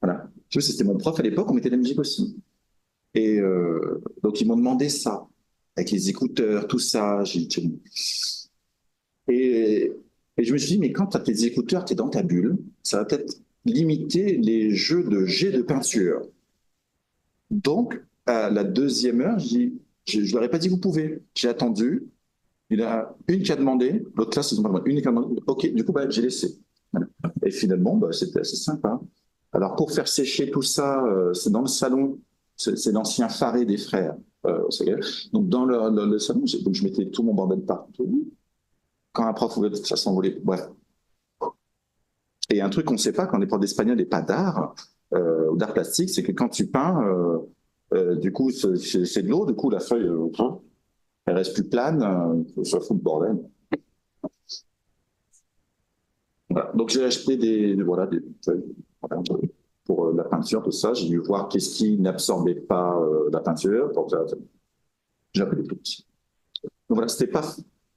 Voilà. Tu vois, c'était mon prof à l'époque, on mettait de la musique aussi. Et donc, ils m'ont demandé ça, avec les écouteurs, tout ça. Et, et je me suis dit, mais quand tu as tes écouteurs, tu es dans ta bulle, ça va peut-être limiter les jeux de jets de peinture. Donc, à la deuxième heure, je ne leur ai pas dit, vous pouvez. J'ai attendu. Il y en a une qui a demandé, l'autre classe, une qui a demandé. OK, du coup, bah, j'ai laissé. Voilà. Et finalement, bah, c'était assez sympa. Alors, pour faire sécher tout ça, c'est dans le salon. C'est l'ancien faré des frères. Donc, dans le salon, donc, je mettais tout mon bordel partout. Quand un prof ouvrait, ça s'envolait. Bref. Et un truc qu'on ne sait pas quand on est prof d'espagnol et pas d'art, ou d'art plastique, c'est que quand tu peins, du coup, c'est de l'eau, du coup, la feuille, elle reste plus plane, ça fout le bordel. Voilà. Donc j'ai acheté des feuilles voilà, pour la peinture, tout ça. J'ai dû voir qu'est-ce qui n'absorbait pas la peinture. J'ai appris des trucs. Donc voilà, c'était pas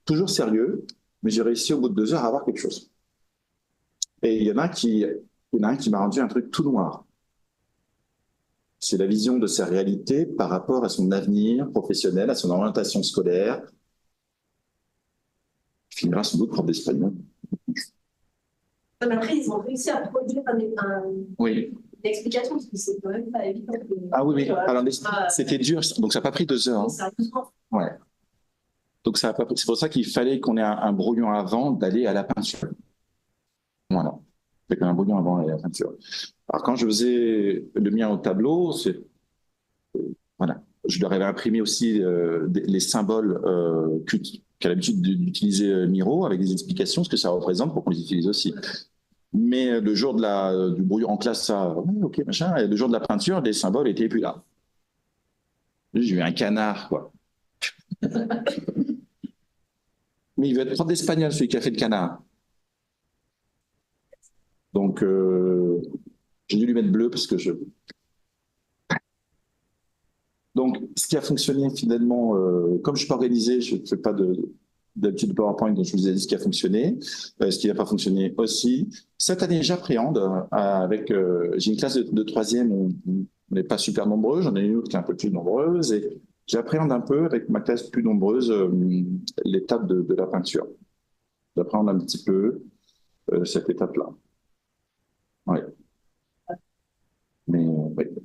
toujours sérieux, mais j'ai réussi au bout de 2 heures à avoir quelque chose. Et il y en a un qui m'a rendu un truc tout noir. C'est la vision de sa réalité par rapport à son avenir professionnel, à son orientation scolaire. Il finira sans doute prof d'espagnol. Mais après, ils ont réussi à produire oui. Une explication, parce que c'est quand même pas évident. Ah oui, oui. Alors, c'était dur, donc ça n'a pas pris 2 heures. Hein. Ouais. Donc c'est pour ça qu'il fallait qu'on ait un brouillon avant d'aller à la peinture. Voilà. Avec un brouillon avant d'aller à la peinture. Alors quand je faisais le mien au tableau, voilà. Je leur avais imprimé aussi les symboles qu'a l'habitude d'utiliser Miro avec des explications, ce que ça représente pour qu'on les utilise aussi. Mais le jour du brouillon en classe, ça, ok, machin. Et le jour de la peinture, les symboles étaient plus là. J'ai eu un canard, quoi. Mais il veut être prof d'espagnol, celui qui a fait le canard. Donc, j'ai dû lui mettre bleu parce que Donc, ce qui a fonctionné finalement, comme je ne suis pas organisé, je ne fais pas d'habitude de PowerPoint, donc je vous ai dit ce qui a fonctionné, ce qui n'a pas fonctionné aussi. Cette année, j'appréhende j'ai une classe de troisième, on n'est pas super nombreux, j'en ai une autre qui est un peu plus nombreuse, et j'appréhende un peu avec ma classe plus nombreuse l'étape de la peinture. J'appréhende un petit peu cette étape-là. Ouais.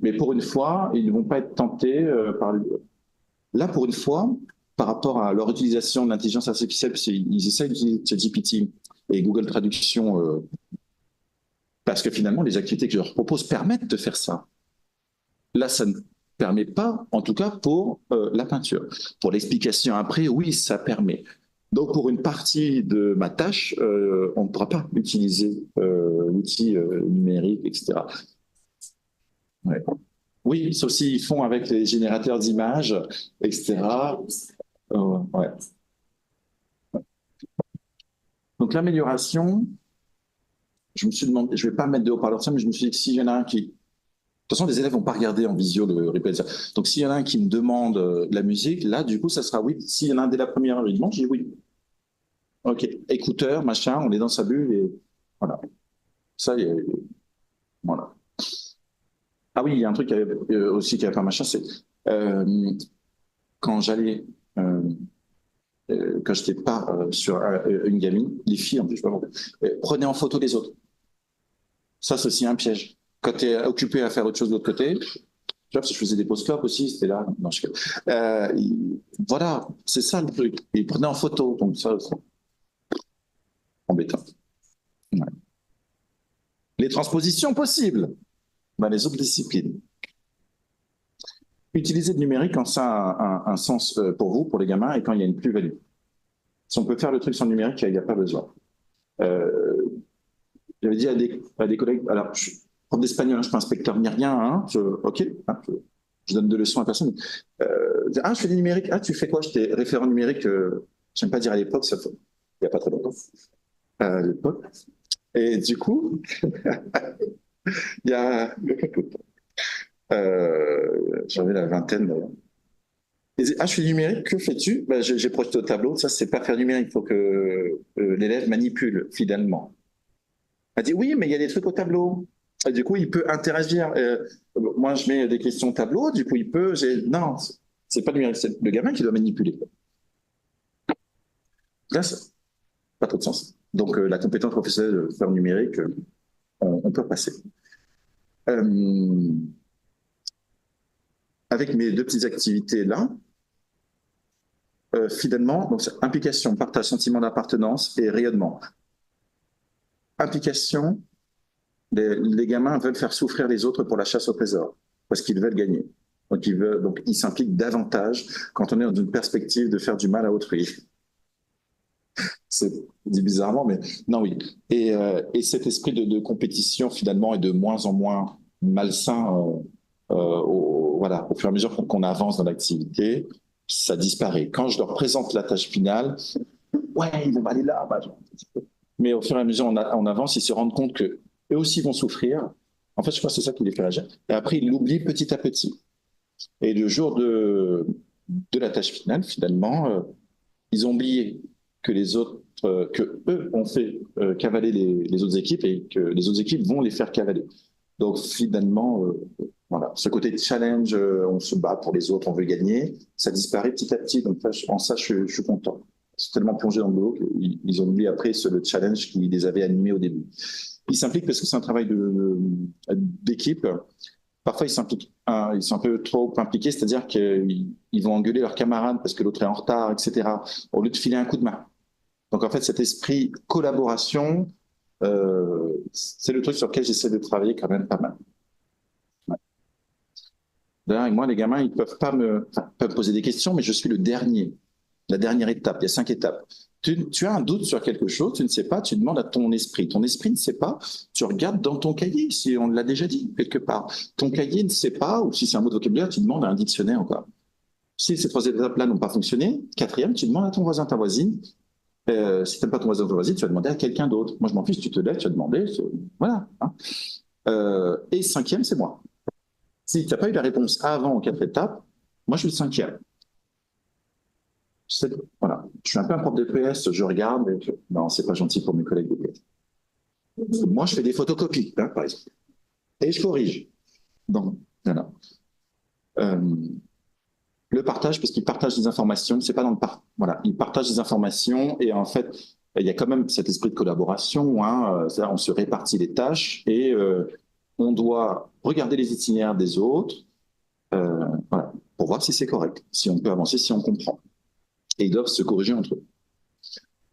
Mais pour une fois, ils ne vont pas être tentés par... Là, pour une fois, par rapport à leur utilisation de l'intelligence artificielle, ils essayent d'utiliser ChatGPT et Google Traduction, parce que finalement, les activités que je leur propose permettent de faire ça. Là, ça ne permet pas, en tout cas pour la peinture. Pour l'explication après, oui, ça permet. Donc, pour une partie de ma tâche, on ne pourra pas utiliser l'outil numérique, etc. Ouais. Oui, sauf s'ils font avec les générateurs d'images, etc. Ouais. Donc l'amélioration, je me suis demandé, je ne vais pas mettre de haut-parleur, mais je me suis dit que s'il y en a un qui... De toute façon, les élèves vont pas regarder en visio le replay. Donc s'il y en a un qui me demande de la musique, là, du coup, ça sera oui. S'il y en a un dès la première heure, il demande, je dis oui. OK, écouteur, machin, on est dans sa bulle et voilà. Ça, voilà. Ah oui, il y a un truc aussi qui avait pas machin, c'est quand j'allais, quand j'étais pas sur une gamine, les filles en plus, je sais pas pourquoi, prenaient en photo les autres. Ça, c'est aussi un piège. Quand tu es occupé à faire autre chose de l'autre côté, tu vois, parce que je faisais des postclubs aussi, c'était là. Non, voilà, c'est ça le truc. Ils prenaient en photo, donc ça, c'est embêtant. Ouais. Les transpositions possibles dans les autres disciplines. Utiliser le numérique quand ça a un sens pour vous, pour les gamins, et quand il y a une plus-value. Si on peut faire le truc sans numérique, il n'y a pas besoin. J'avais dit à des collègues, alors, je suis prof d'espagnol, je ne suis pas inspecteur ni rien, hein, ok, hein, je donne de leçons à personne. Je fais du numérique, tu fais quoi? J'étais référent numérique, j'aime pas dire à l'époque, il n'y a pas très longtemps, à l'époque. Et du coup, il y a quelques temps, j'avais la vingtaine d'ailleurs. Je fais du numérique, que fais-tu? J'ai projeté au tableau, ça c'est pas faire numérique, il faut que l'élève manipule fidèlement. Elle dit oui, mais il y a des trucs au tableau. Et du coup, il peut interagir. Moi, je mets des questions au tableau, du coup, il peut. Non, c'est pas numérique, c'est le gamin qui doit manipuler. Là, ça n'a pas trop de sens. Donc, la compétence professionnelle de faire numérique, on peut passer. Avec mes deux petites activités là, finalement, donc, implication, partage, sentiment d'appartenance et rayonnement. Implication, les gamins veulent faire souffrir les autres pour la chasse au trésor, parce qu'ils veulent gagner. Donc ils s'impliquent davantage quand on est dans une perspective de faire du mal à autrui. C'est dit bizarrement, mais non, oui. Et cet esprit de compétition, finalement, est de moins en moins malsain voilà, au fur et à mesure qu'on avance dans l'activité, ça disparaît. Quand je leur présente la tâche finale, ouais, ils vont aller là. Mais au fur et à mesure on avance, ils se rendent compte que eux aussi vont souffrir. En fait, je crois que c'est ça qui les fait réagir. Et après, ils l'oublient petit à petit. Et le jour de la tâche finale, finalement, ils ont oublié que les autres, que eux ont fait cavaler les autres équipes et que les autres équipes vont les faire cavaler. Donc finalement, voilà, ce côté challenge, on se bat pour les autres, on veut gagner, ça disparaît petit à petit. Donc en ça, je suis content. Ils sont tellement plongés dans le boulot qu'ils ont oublié après le challenge qui les avait animés au début. Ils s'impliquent parce que c'est un travail d'équipe. Parfois, ils sont un peu trop impliqués, c'est-à-dire qu'ils vont engueuler leurs camarades parce que l'autre est en retard, etc., au lieu de filer un coup de main. Donc, en fait, cet esprit collaboration, c'est le truc sur lequel j'essaie de travailler quand même pas mal. Ouais. D'ailleurs, avec moi, les gamins, ils peuvent peuvent poser des questions, mais je suis le dernier. La dernière étape, il y a 5 étapes. Tu as un doute sur quelque chose, tu ne sais pas, tu demandes à ton esprit. Ton esprit ne sait pas, tu regardes dans ton cahier, si on l'a déjà dit quelque part. Ton cahier ne sait pas, ou si c'est un mot de vocabulaire, tu demandes à un dictionnaire ou quoi. Si ces 3 étapes-là n'ont pas fonctionné, 4e, tu demandes à ton voisin, ta voisine. Si tu n'aimes pas ton voisin ou ta voisine, tu vas demander à quelqu'un d'autre. Moi, je m'en fiche, tu te lèves, tu vas demander. Voilà. Hein. Et 5e, c'est moi. Si tu n'as pas eu la réponse avant aux 4 étapes, moi, je suis le 5e. Voilà. Je suis un peu un prof de PS, je regarde, et non, c'est pas gentil pour mes collègues de PS. Moi, je fais des photocopies, hein, par exemple, et je corrige. Donc, voilà. Le partage, parce qu'ils partagent des informations, c'est pas dans le voilà, ils partagent des informations et en fait, il y a quand même cet esprit de collaboration, hein, c'est-à-dire on se répartit les tâches et on doit regarder les itinéraires des autres, voilà, pour voir si c'est correct, si on peut avancer, si on comprend. Et ils doivent se corriger entre eux.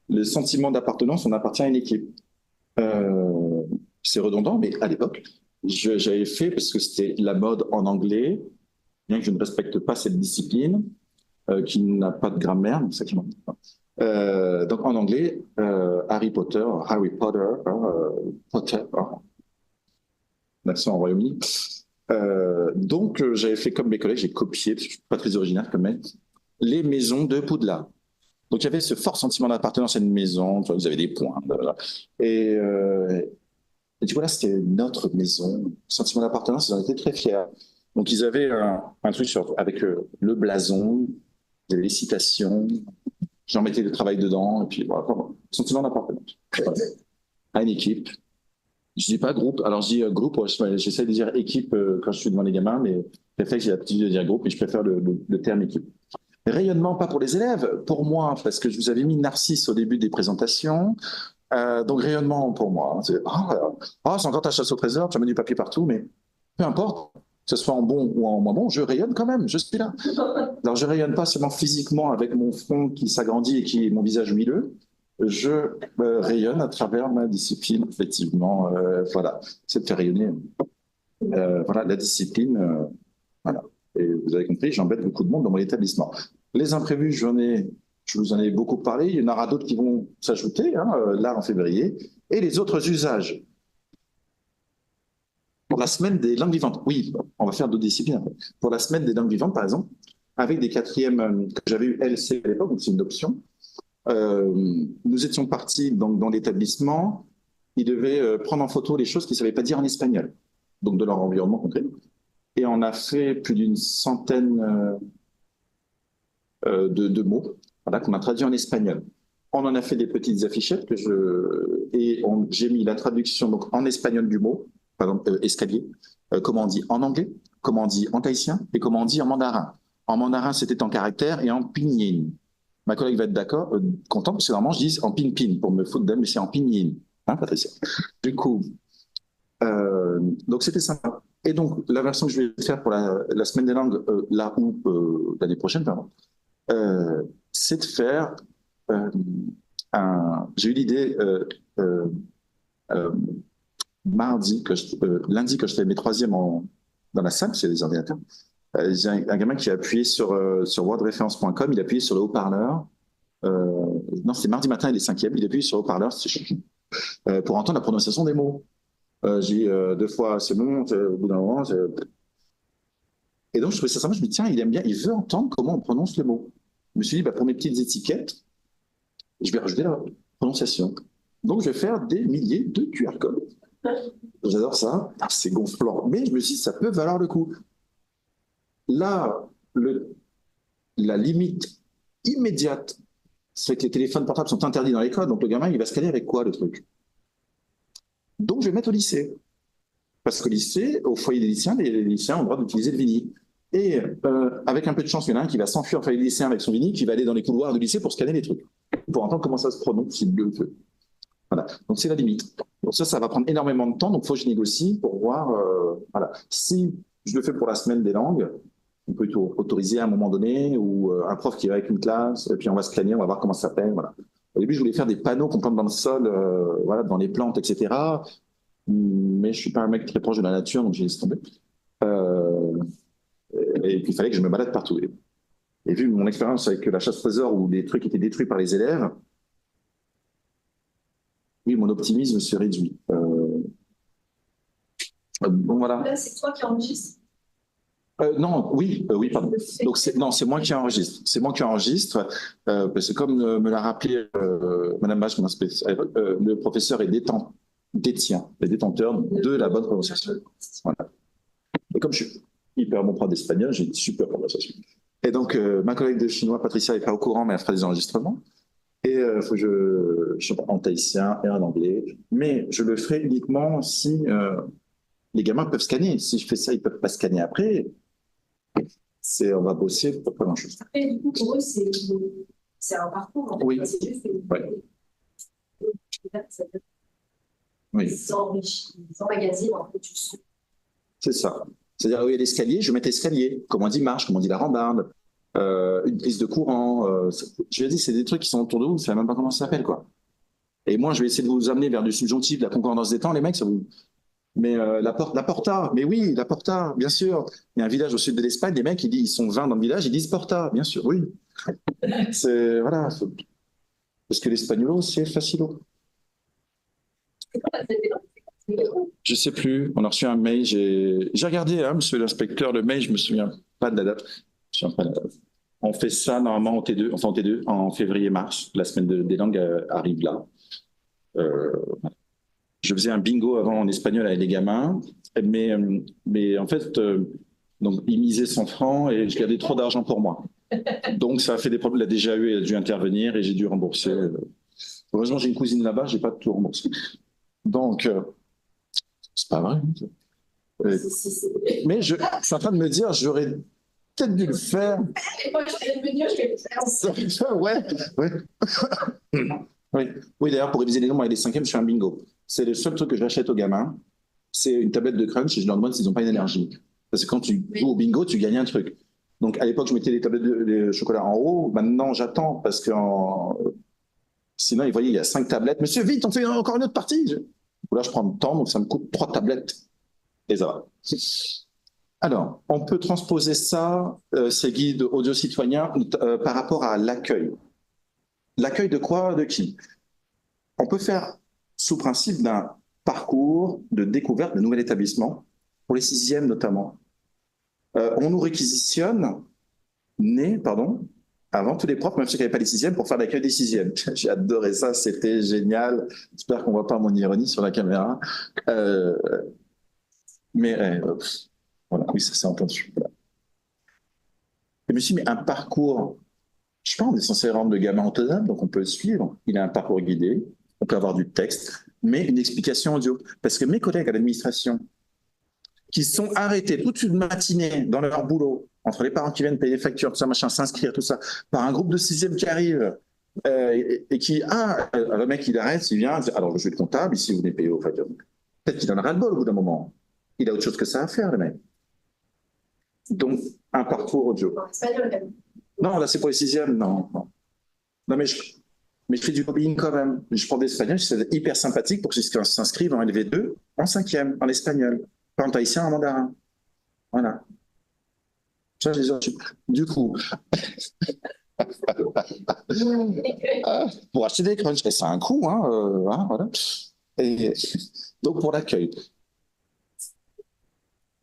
Le sentiment d'appartenance, on appartient à une équipe. C'est redondant, mais à l'époque, j'avais fait, parce que c'était la mode en anglais, bien que je ne respecte pas cette discipline, qui n'a pas de grammaire, c'est ça qui m'embête. Donc en anglais, Harry Potter, Potter, l'accent en Royaume-Uni. Donc j'avais fait comme mes collègues, j'ai copié, parce que je ne suis pas très originaire comme mec, les maisons de Poudlard. Donc il y avait ce fort sentiment d'appartenance à une maison, vous avez des points, blablabla. Et du coup là, c'était notre maison, sentiment d'appartenance, ils en étaient très fiers. Donc ils avaient un truc avec le blason, il y avait les citations, j'en mettais le travail dedans, et puis voilà, sentiment d'appartenance. À une équipe. Je dis pas groupe, alors je dis groupe, j'essaie de dire équipe quand je suis devant les gamins, mais j'ai l'habitude de dire groupe, mais je préfère le terme équipe. Rayonnement, pas pour les élèves, pour moi, parce que je vous avais mis Narcisse au début des présentations. Donc rayonnement pour moi. C'est encore ta chasse au trésor, tu as mis du papier partout, mais peu importe, que ce soit en bon ou en moins bon, je rayonne quand même, je suis là. Alors je rayonne pas seulement physiquement avec mon front qui s'agrandit et qui est mon visage huileux, je rayonne à travers ma discipline, effectivement. Voilà, c'est de faire rayonner. Voilà, la discipline, voilà. Et vous avez compris, j'embête beaucoup de monde dans mon établissement. Les imprévus, j'en ai je vous en ai beaucoup parlé, il y en aura d'autres qui vont s'ajouter, hein, là en février, et les autres usages. Pour la semaine des langues vivantes, oui, on va faire d'autres disciplines après. Pour la semaine des langues vivantes, par exemple, avec des quatrièmes que j'avais eu LC à l'époque, donc c'est une option, nous étions partis donc, dans l'établissement, ils devaient prendre en photo les choses qu'ils ne savaient pas dire en espagnol, donc de leur environnement concret. Et on a fait plus d'une centaine de mots, voilà, qu'on a traduits en espagnol. On en a fait des petites affichettes et j'ai mis la traduction donc, en espagnol du mot, par exemple escalier, comment on dit en anglais, comment on dit en tahitien et comment on dit en mandarin. En mandarin, c'était en caractère et en pinyin. Ma collègue va être d'accord, contente, parce que normalement, je dis en pin-pin pour me foutre d'elle, mais c'est en pinyin. Hein, Patricia? Du coup, donc c'était sympa. Et donc, la version que je vais faire pour la semaine des langues, là où l'année prochaine, pardon, c'est de faire j'ai eu l'idée lundi que je fais mes troisièmes dans la salle, c'est les ordinateurs. J'ai un gamin qui a appuyé sur wordreference.com, il a appuyé sur le haut-parleur. Non, c'est mardi matin, il est cinquième, il a appuyé sur le haut-parleur pour entendre la prononciation des mots. J'ai dit 2 fois, c'est bon, au bout d'un moment. Et donc, je trouvais ça sympa, je me dis, tiens, il aime bien, il veut entendre comment on prononce le mot. Je me suis dit, pour mes petites étiquettes, je vais rajouter la prononciation. Donc, je vais faire des milliers de QR codes. J'adore ça, c'est gonflant. Mais je me suis dit, ça peut valoir le coup. Là, la limite immédiate, c'est que les téléphones portables sont interdits dans l'école, donc le gamin, il va scanner avec quoi, le truc? Donc, je vais mettre au lycée. Parce qu'au lycée, au foyer des lycéens, les lycéens ont le droit d'utiliser le vinyle. Et avec un peu de chance, il y en a un qui va s'enfuir au foyer des lycéens avec son vinyle, qui va aller dans les couloirs du lycée pour scanner les trucs, pour entendre comment ça se prononce, s'il le veut. Voilà. Donc, c'est la limite. Donc, ça va prendre énormément de temps, donc il faut que je négocie pour voir. Voilà. Si je le fais pour la semaine des langues, on peut autoriser à un moment donné, ou un prof qui va avec une classe, et puis on va scanner, on va voir comment ça s'appelle. Voilà. Au début, je voulais faire des panneaux qu'on plante dans le sol, voilà, dans les plantes, etc. Mais je suis pas un mec très proche de la nature, donc j'ai laissé tomber. Et puis il fallait que je me balade partout. Et vu mon expérience avec la chasse-trésor où des trucs étaient détruits par les élèves, oui, mon optimisme se réduit. Bon, voilà. Là, c'est toi qui enregistres. Non, oui, pardon. Donc c'est moi qui enregistre. C'est moi qui enregistre, parce que comme me l'a rappelé Madame Bache, le professeur détient les détenteurs de la bonne prononciation. Voilà. Et comme je suis hyper bon prof d'espagnol, j'ai une super prononciation. Et donc ma collègue de chinois, Patricia, n'est pas au courant, mais elle fera des enregistrements. Et il faut que je chante en tahitien et en anglais. Mais je le ferai uniquement si les gamins peuvent scanner. Si je fais ça, ils ne peuvent pas scanner après. On va bosser pour pas grand-chose. Après, du coup, pour eux, c'est un parcours. En fait. Oui. Oui. Ils emmagasinent en fait du son. C'est ça. C'est-à-dire, il y a l'escalier, je vais mettre l'escalier. Comment on dit marche, comment on dit la rambarde, une prise de courant. Je veux dire, c'est des trucs qui sont autour de vous, vous ne savez même pas comment ça s'appelle, quoi. Et moi, je vais essayer de vous amener vers du subjonctif, de la concordance des temps, les mecs, ça vous. Mais la porta, mais oui, la porta, bien sûr. Il y a un village au sud de l'Espagne, les mecs, ils sont 20 dans le village, ils disent porta, bien sûr, oui. Voilà. Parce que l'espagnol, c'est facile. Je sais plus, on a reçu un mail, j'ai regardé, hein, monsieur l'inspecteur, le mail, je me souviens pas de la date. On fait ça normalement en T2, enfin en T2, en février-mars, la semaine des langues arrive là. Je faisais un bingo avant en espagnol avec les gamins, mais en fait, donc, ils misaient 100 francs et je gardais trop d'argent pour moi. Donc, ça a fait des problèmes. La DGAE a dû intervenir et j'ai dû rembourser. Heureusement, j'ai une cousine là-bas, j'ai pas tout remboursé. Donc, c'est pas vrai. Mais je suis en train de me dire, j'aurais peut-être dû le faire. Et moi, je vais me dire, je vais le faire. Ouais. Oui, d'ailleurs, pour réviser les nombres avec les cinquièmes, je fais un bingo. C'est le seul truc que j'achète aux gamins. C'est une tablette de crunch et je leur demande s'ils n'ont pas une énergie. Parce que quand tu joues au bingo, tu gagnes un truc. Donc, à l'époque, je mettais les tablettes de chocolat en haut. Maintenant, j'attends parce que sinon, ils voyaient, il y a 5 tablettes. Monsieur, vite, on fait encore une autre partie. Là, je prends le temps, donc ça me coûte 3 tablettes. Et ça va. Alors, on peut transposer ça, ces guides audio citoyens, par rapport à l'accueil. l'accueil de quoi? De qui? On peut faire sous principe d'un parcours de découverte de nouvel établissement, pour les sixièmes notamment. On nous réquisitionne, avant tous les profs, même ceux qui n'avaient pas les sixièmes, pour faire l'accueil des sixièmes. J'ai adoré ça, c'était génial. J'espère qu'on ne voit pas mon ironie sur la caméra. Voilà, oui, ça s'est entendu. Voilà. Je me suis mis un parcours, je sais pas, on est censé rendre le gamin autonome, donc on peut le suivre. Il a un parcours guidé, on peut avoir du texte, mais une explication audio. Parce que mes collègues à l'administration, qui sont arrêtés toute une matinée dans leur boulot, entre les parents qui viennent payer les factures, tout ça, machin, s'inscrire, tout ça, par un groupe de sixième qui arrive, et qui, le mec, il arrête, il vient, alors je suis le comptable, ici, vous venez payer vos factures. Peut-être qu'il en aura le bol au bout d'un moment. Il a autre chose que ça à faire, le mec. Donc, un parcours audio. Non, là, c'est pour les sixièmes, non. Non, mais je fais du lobbying quand même. Je prends des espagnols, c'est hyper sympathique pour qu'ils s'inscrivent en LV2, en cinquième, en espagnol. Par exemple, haïtien, en mandarin. Voilà. Ça, je les ai reçus. Du coup, pour acheter des crunchs, c'est un coût, voilà. Et donc, pour l'accueil.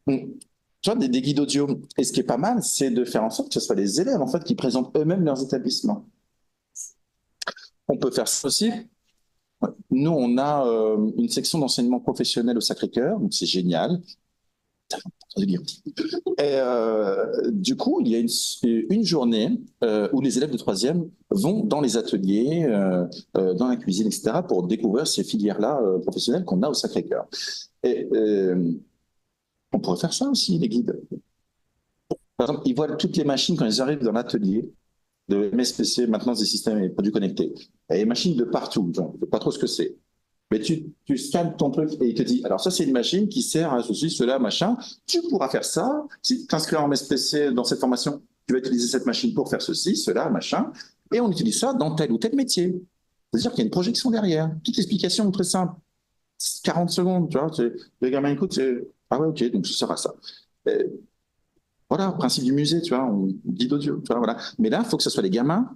Tu vois, des guides audio. Et ce qui est pas mal, c'est de faire en sorte que ce soit les élèves, en fait, qui présentent eux-mêmes leurs établissements. On peut faire ça aussi. Nous, on a une section d'enseignement professionnel au Sacré-Cœur, donc c'est génial. Et du coup, il y a une journée où les élèves de troisième vont dans les ateliers, dans la cuisine, etc., pour découvrir ces filières-là professionnelles qu'on a au Sacré-Cœur. Et on pourrait faire ça aussi, les guides. Par exemple, ils voient toutes les machines quand ils arrivent dans l'atelier de MSPC, maintenance des systèmes et produits connectés. Il y a des machines de partout, genre, je ne sais pas trop ce que c'est. Mais tu scannes ton truc et il te dit, alors ça c'est une machine qui sert à ceci, cela, machin, tu pourras faire ça. Si tu t'inscris en MSPC dans cette formation, tu vas utiliser cette machine pour faire ceci, cela, machin. Et on utilise ça dans tel ou tel métier. C'est-à-dire qu'il y a une projection derrière. Toute l'explication est très simple. 40 secondes, tu vois. Le gamin écoute, ah ouais, ok, donc ça sert à ça. Voilà, principe du musée, tu vois, on guide audio, tu vois, voilà. Mais là, il faut que ce soit les gamins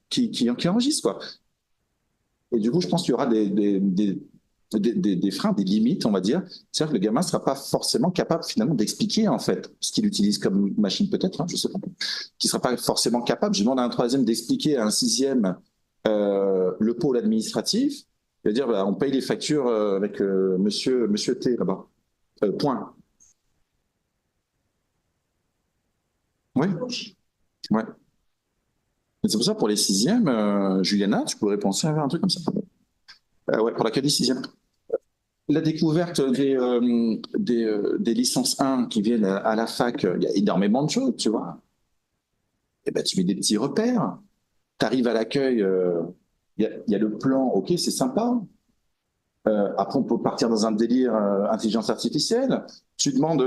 qui enregistrent, quoi. Et du coup, je pense qu'il y aura des freins, des limites, on va dire. C'est-à-dire que le gamin ne sera pas forcément capable, finalement, d'expliquer, en fait, ce qu'il utilise comme machine, peut-être, je ne sais pas. Qui ne sera pas forcément capable. Je demande à un troisième d'expliquer à un sixième le pôle administratif. Il va dire, bah, on paye les factures avec monsieur T, là-bas. Point. Oui. Ouais. C'est pour ça, pour les sixièmes, Juliana, tu pourrais penser à faire un truc comme ça. Ouais, pour l'accueil des sixièmes. La découverte des licences 1 qui viennent à la fac, il y a énormément de choses, tu vois. Et ben, tu mets des petits repères. Tu arrives à l'accueil, il y a le plan, ok, c'est sympa. Après, on peut partir dans un délire intelligence artificielle. Tu demandes,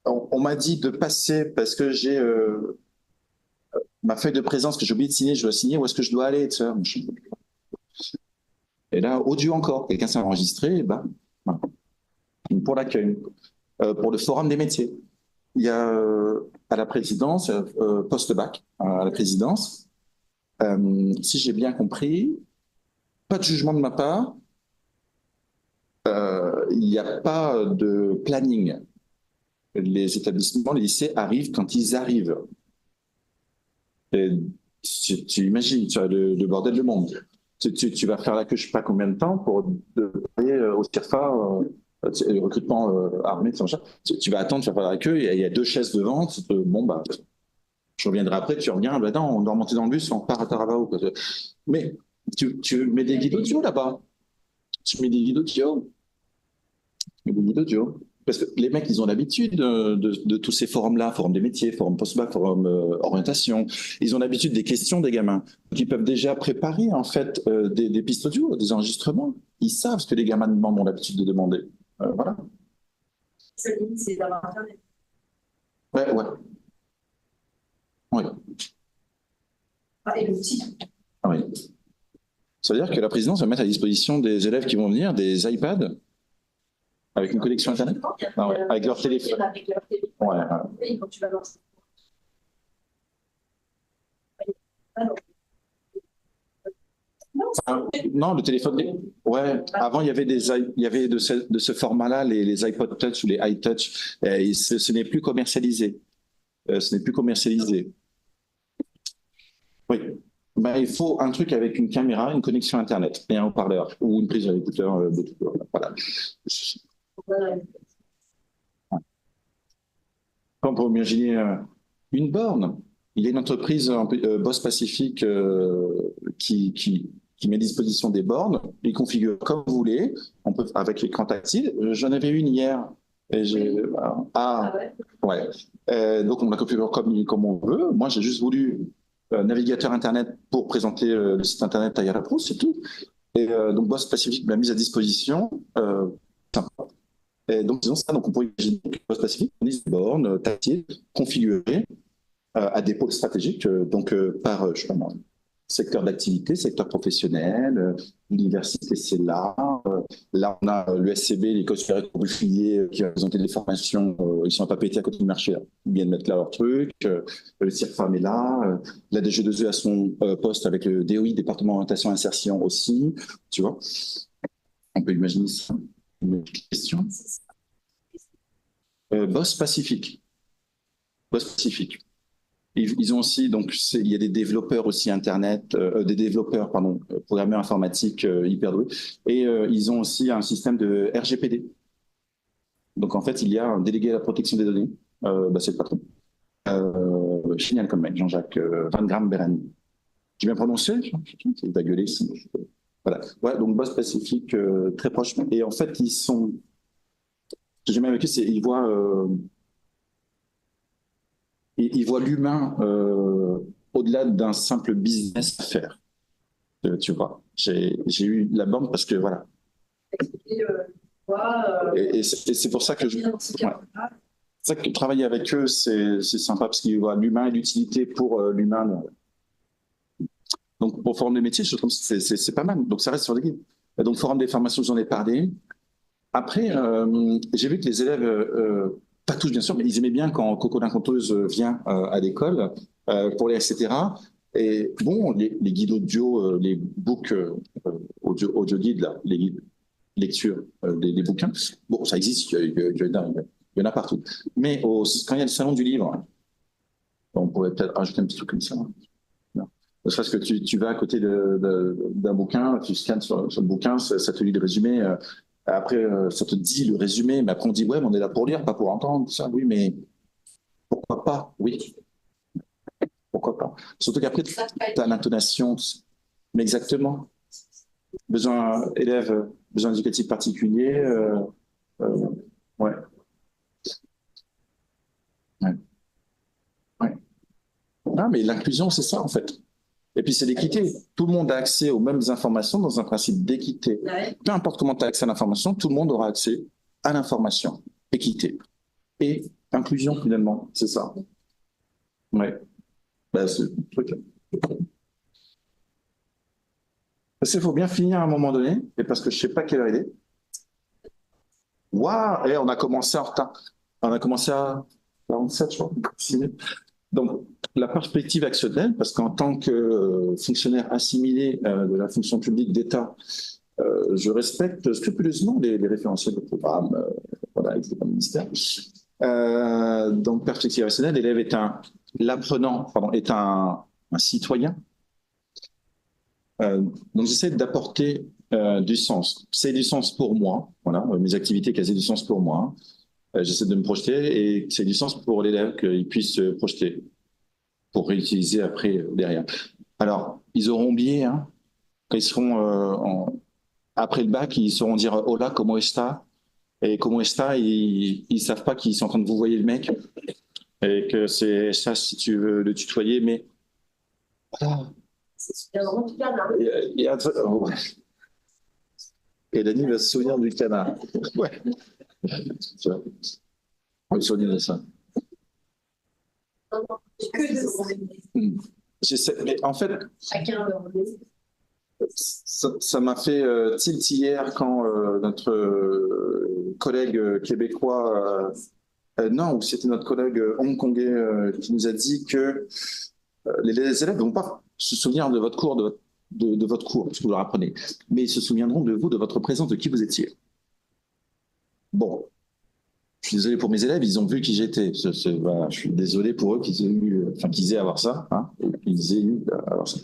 on m'a dit de passer parce que j'ai ma feuille de présence que j'ai oublié de signer, je dois signer, où est-ce que je dois aller, tu vois. Et là, audio encore, quelqu'un s'est enregistré, et ben, voilà. Pour l'accueil, pour le forum des métiers. Il y a à la présidence, post-bac, à la présidence, si j'ai bien compris, pas de jugement de ma part, il n'y a pas de planning. Les établissements, les lycées arrivent quand ils arrivent. Et tu imagines, tu as le bordel du monde. Tu vas faire la queue, je ne sais pas combien de temps pour aller au CIRFA, le recrutement armé, tu vas attendre, tu vas faire la queue, il y a 2 chaises devant, bon, bah, je reviendrai après, tu reviens, bah non, on doit remonter dans le bus, on part à Taravao. Mais tu mets des guides audio là-bas. Tu mets des guides audio. Parce que les mecs, ils ont l'habitude de tous ces forums-là, forum des métiers, forum post-bac, forum orientation. Ils ont l'habitude des questions des gamins. Donc, ils peuvent déjà préparer, en fait, des pistes audio, des enregistrements. Ils savent ce que les gamins demandent, ont l'habitude de demander. Voilà. C'est d'avoir Internet. Ouais. Et l'outil. Ah oui. Ça veut dire que la présidence va mettre à disposition des élèves qui vont venir des iPads avec une connexion Internet, avec leur téléphone. Ouais. Et quand tu vas lancer. Non, le téléphone. Ouais, avant il y avait de ce format-là les iPod Touch ou les iTouch. Et ce n'est plus commercialisé. Ce n'est plus commercialisé. Oui. Ben, il faut un truc avec une caméra, une connexion Internet et un haut-parleur ou une prise d'écouteur. Voilà. Quand on peut imaginer une borne, il y a une entreprise, Boss Pacific, qui met à disposition des bornes, les configure comme vous voulez, on peut, avec l'écran tactile. J'en avais une hier. Et ouais. Donc on la configure comme on veut. Moi, j'ai juste voulu navigateur Internet pour présenter le site Internet Tayara Pro, c'est tout. Et donc Boss Pacific m'a mise à disposition. Sympa. Et donc, disons ça, donc on pourrait imaginer que Boss Pacific fournisse des bornes tactiles configurées à des pôles stratégiques, par je sais pas moi, secteur d'activité, secteur professionnel, l'université, c'est là. Là, on a l'USCB, l'école supérieure de bouclier, qui va présenter des formations. Ils sont pas pétés à côté du marché. Là. Ils viennent mettre là leur truc. Le CIRFAM est là. La DG2E a son poste avec le DOI, département orientation et insertion aussi. Tu vois, on peut imaginer ça. Une question. Boss Pacific. Boss Pacific. Ils ont aussi, donc, il y a des développeurs aussi Internet, programmeurs informatiques hyper doués. Et ils ont aussi un système de RGPD. Donc, en fait, il y a un délégué à la protection des données. C'est le patron. Génial comme mec, Jean-Jacques Van Gram-Beren. J'ai bien prononcé? Il va gueuler. Voilà. Ouais, donc, Boss Pacific, très proche. Et en fait, ils sont... Ce que j'aime avec eux, c'est qu'ils voient... il voit l'humain au-delà d'un simple business à faire. Tu vois, j'ai eu la borne parce que voilà. Et c'est pour ça que c'est ça que travailler avec eux, c'est sympa parce qu'ils voient l'humain et l'utilité pour l'humain. Donc pour former des métiers, je trouve que c'est pas mal. Donc ça reste sur les guides. Donc forum des formations, j'en ai parlé. Après, j'ai vu que les élèves pas tous bien sûr, mais ils aimaient bien quand Coco la conteuse vient à l'école pour les etc. Et bon, les guides audio, les books audio guides, là, les guides lecture des bouquins, bon, ça existe, il y en a partout. Mais quand il y a le salon du livre, on pourrait peut-être rajouter un petit truc comme ça. Ne serait-ce que tu vas à côté d'un bouquin, tu scannes sur le bouquin, ça te lit le résumé. Après, ça te dit le résumé, mais après on dit ouais, mais on est là pour lire, pas pour entendre. Ça, oui, mais pourquoi pas? Oui, pourquoi pas? Surtout qu'après, tu as l'intonation, mais exactement. Besoin élève, besoin éducatif particulier. Ouais. Ouais. Ouais. Ah, mais l'inclusion, c'est ça en fait. Et puis c'est l'équité. Tout le monde a accès aux mêmes informations dans un principe d'équité. Peu importe comment tu as accès à l'information, tout le monde aura accès à l'information. Équité. Et inclusion finalement, c'est ça. Ouais. Ben, c'est le truc. Parce qu'il faut bien finir à un moment donné, et parce que je ne sais pas quelle heure il est. Waouh! Et on a commencé en retard. On a commencé à 47, je crois. Donc, la perspective actionnelle, parce qu'en tant que fonctionnaire assimilé de la fonction publique d'État, je respecte scrupuleusement les référentiels de programme, voilà, avec le ministère. Donc, perspective actionnelle, l'élève l'apprenant est un citoyen. Donc, j'essaie d'apporter du sens. C'est du sens pour moi, voilà, mes activités qui ont du sens pour moi. J'essaie de me projeter et c'est du sens pour l'élève qu'il puisse se projeter pour réutiliser après derrière. Alors, ils auront oublié, hein, quand ils seront après le bac, ils sauront dire « Hola, comment está ?» Et « Comment está ?» ils savent pas qu'ils sont en train de vous voyer le mec et que c'est ça si tu veux le tutoyer, mais voilà. Et Dani va se souvenir du canard. Ouais. Tu vois, on va se souvenir de ça. Mais en fait, ça m'a fait tilt hier quand notre collègue québécois, non, ou c'était notre collègue hongkongais qui nous a dit que les élèves ne vont pas se souvenir de votre cours, de votre de votre cours, parce que vous leur apprenez. Mais ils se souviendront de vous, de votre présence, de qui vous étiez. Bon, je suis désolé pour mes élèves, ils ont vu qui j'étais. Voilà, je suis désolé pour eux qu'ils aient à avoir ça, hein, qu'ils aient eu à avoir ça.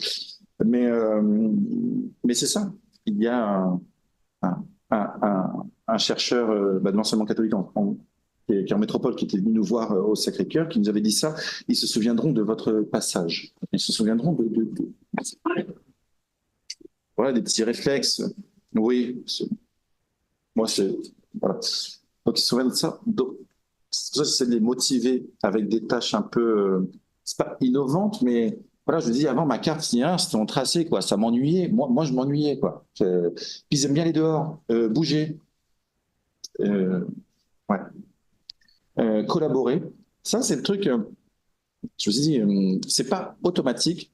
Mais c'est ça. Il y a un chercheur, de l'enseignement catholique qui est en métropole, qui était venu nous voir au Sacré-Cœur, qui nous avait dit ça. Ils se souviendront de votre passage. Ils se souviendront voilà, des petits réflexes. Oui, moi, voilà. Donc, ils se souviennent de ça. Donc, ça, c'est de les motiver avec des tâches un peu, c'est pas innovantes, mais voilà, je vous dis, avant, ma carte itinéraire, c'était en tracé, quoi. Ça m'ennuyait. Moi, je m'ennuyais, quoi. Puis, ils aiment bien les dehors, bouger, ouais. Collaborer. Ça, c'est le truc, je vous dis, c'est pas automatique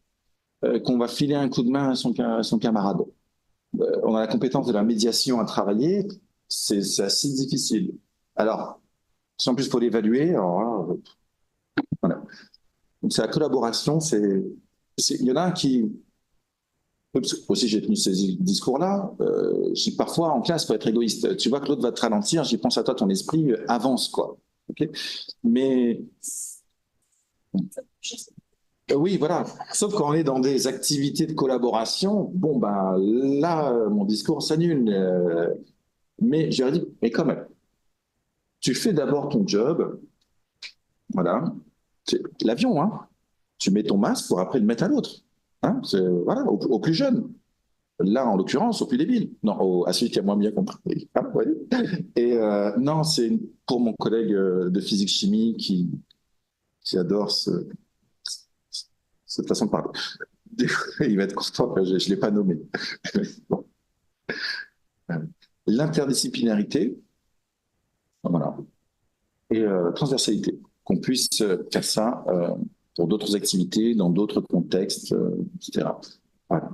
qu'on va filer un coup de main à son camarade. On a la compétence de la médiation à travailler, c'est assez difficile. Alors, si en plus il faut l'évaluer, alors là, voilà. Donc c'est la collaboration, il y en a un qui, aussi j'ai tenu ces discours-là, je dis parfois en classe, il faut être égoïste. Tu vois que l'autre va te ralentir, j'y pense à toi, ton esprit avance, quoi. Okay, mais oui, voilà. Sauf quand on est dans des activités de collaboration, bon, ben là, mon discours s'annule. Mais j'aurais dit, mais quand même, tu fais d'abord ton job, voilà. L'avion, hein. Tu mets ton masque pour après le mettre à l'autre. Hein, voilà, au plus jeune. Là, en l'occurrence, au plus débile. Non, à celui qui a moins bien compris. Ah, ouais. Et non, c'est pour mon collègue de physique-chimie qui adore cette façon de parler. Il va être content que je ne l'ai pas nommé. Bon. L'interdisciplinarité, voilà, et transversalité, qu'on puisse faire ça pour d'autres activités, dans d'autres contextes, etc. Voilà.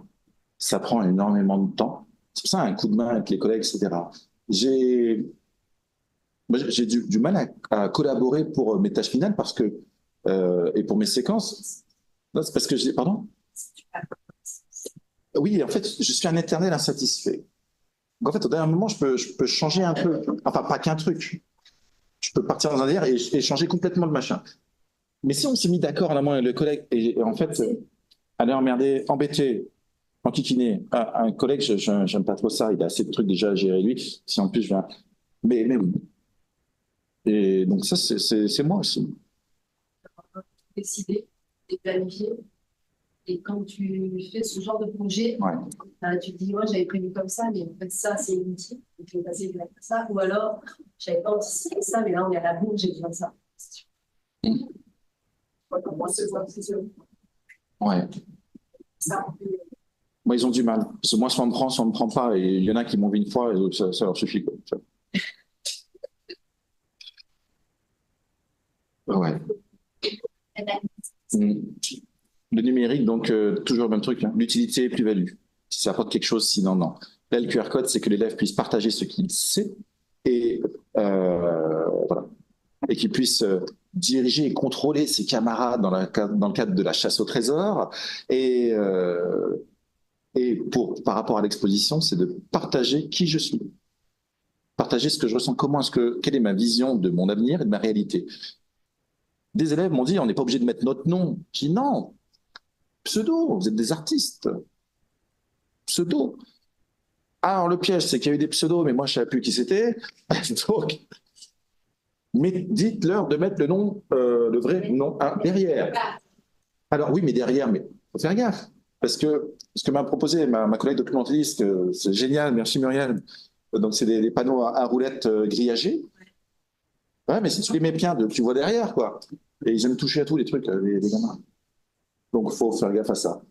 Ça prend énormément de temps. C'est pour ça un coup de main avec les collègues, etc. J'ai du mal à collaborer pour mes tâches finales parce que et pour mes séquences. Non, c'est parce que pardon. Oui, en fait, je suis un éternel insatisfait. Donc, en fait, au dernier moment, je peux changer un peu. Enfin, pas qu'un truc. Je peux partir dans un délire et changer complètement le machin. Mais si on s'est mis d'accord en amont avec le collègue et en fait, aller emmerder, embêter, enquiquiner un collègue, j'aime pas trop ça. Il a assez de trucs déjà à gérer lui. Si en plus je viens. Mais oui. Et donc, ça, c'est moi aussi. Décider et planifier. Et quand tu fais ce genre de projet, ouais. Tu te dis, moi, j'avais prévu comme ça, mais en fait, ça, c'est inutile. Donc, je vais passer comme ça. Ou alors, j'avais pas anticipé ça, mais là, on est à la bourre, j'ai besoin de ça. Ouais. Ça, moi, ils ont du mal. Parce que moi, soit on me prend pas. Et il y en a qui m'ont vu une fois, et ça leur suffit. Quoi. Ouais. Le numérique, donc, toujours le même truc. Hein. L'utilité, plus-value. Si ça apporte quelque chose, sinon, non. Là, le QR code, c'est que l'élève puisse partager ce qu'il sait et, voilà. Et qu'il puisse diriger et contrôler ses camarades dans le cadre de la chasse au trésor. Et par rapport à l'exposition, c'est de partager qui je suis. Partager ce que je ressens, quelle est ma vision de mon avenir et de ma réalité. Des élèves m'ont dit, on n'est pas obligé de mettre notre nom. Je dis non, pseudo, vous êtes des artistes. Pseudo. Alors le piège, c'est qu'il y a eu des pseudos, mais moi je ne savais plus qui c'était. Donc, mais dites-leur de mettre le nom, le vrai nom derrière. Alors oui, mais derrière, mais faut faire gaffe. Parce que ce que m'a proposé ma collègue documentaliste, c'est génial, merci Muriel. Donc c'est des panneaux à roulettes grillagés. Ouais, mais si tu les mets bien, tu vois derrière, quoi. Et ils aiment toucher à tous les trucs, les gamins. Donc il faut faire gaffe à ça.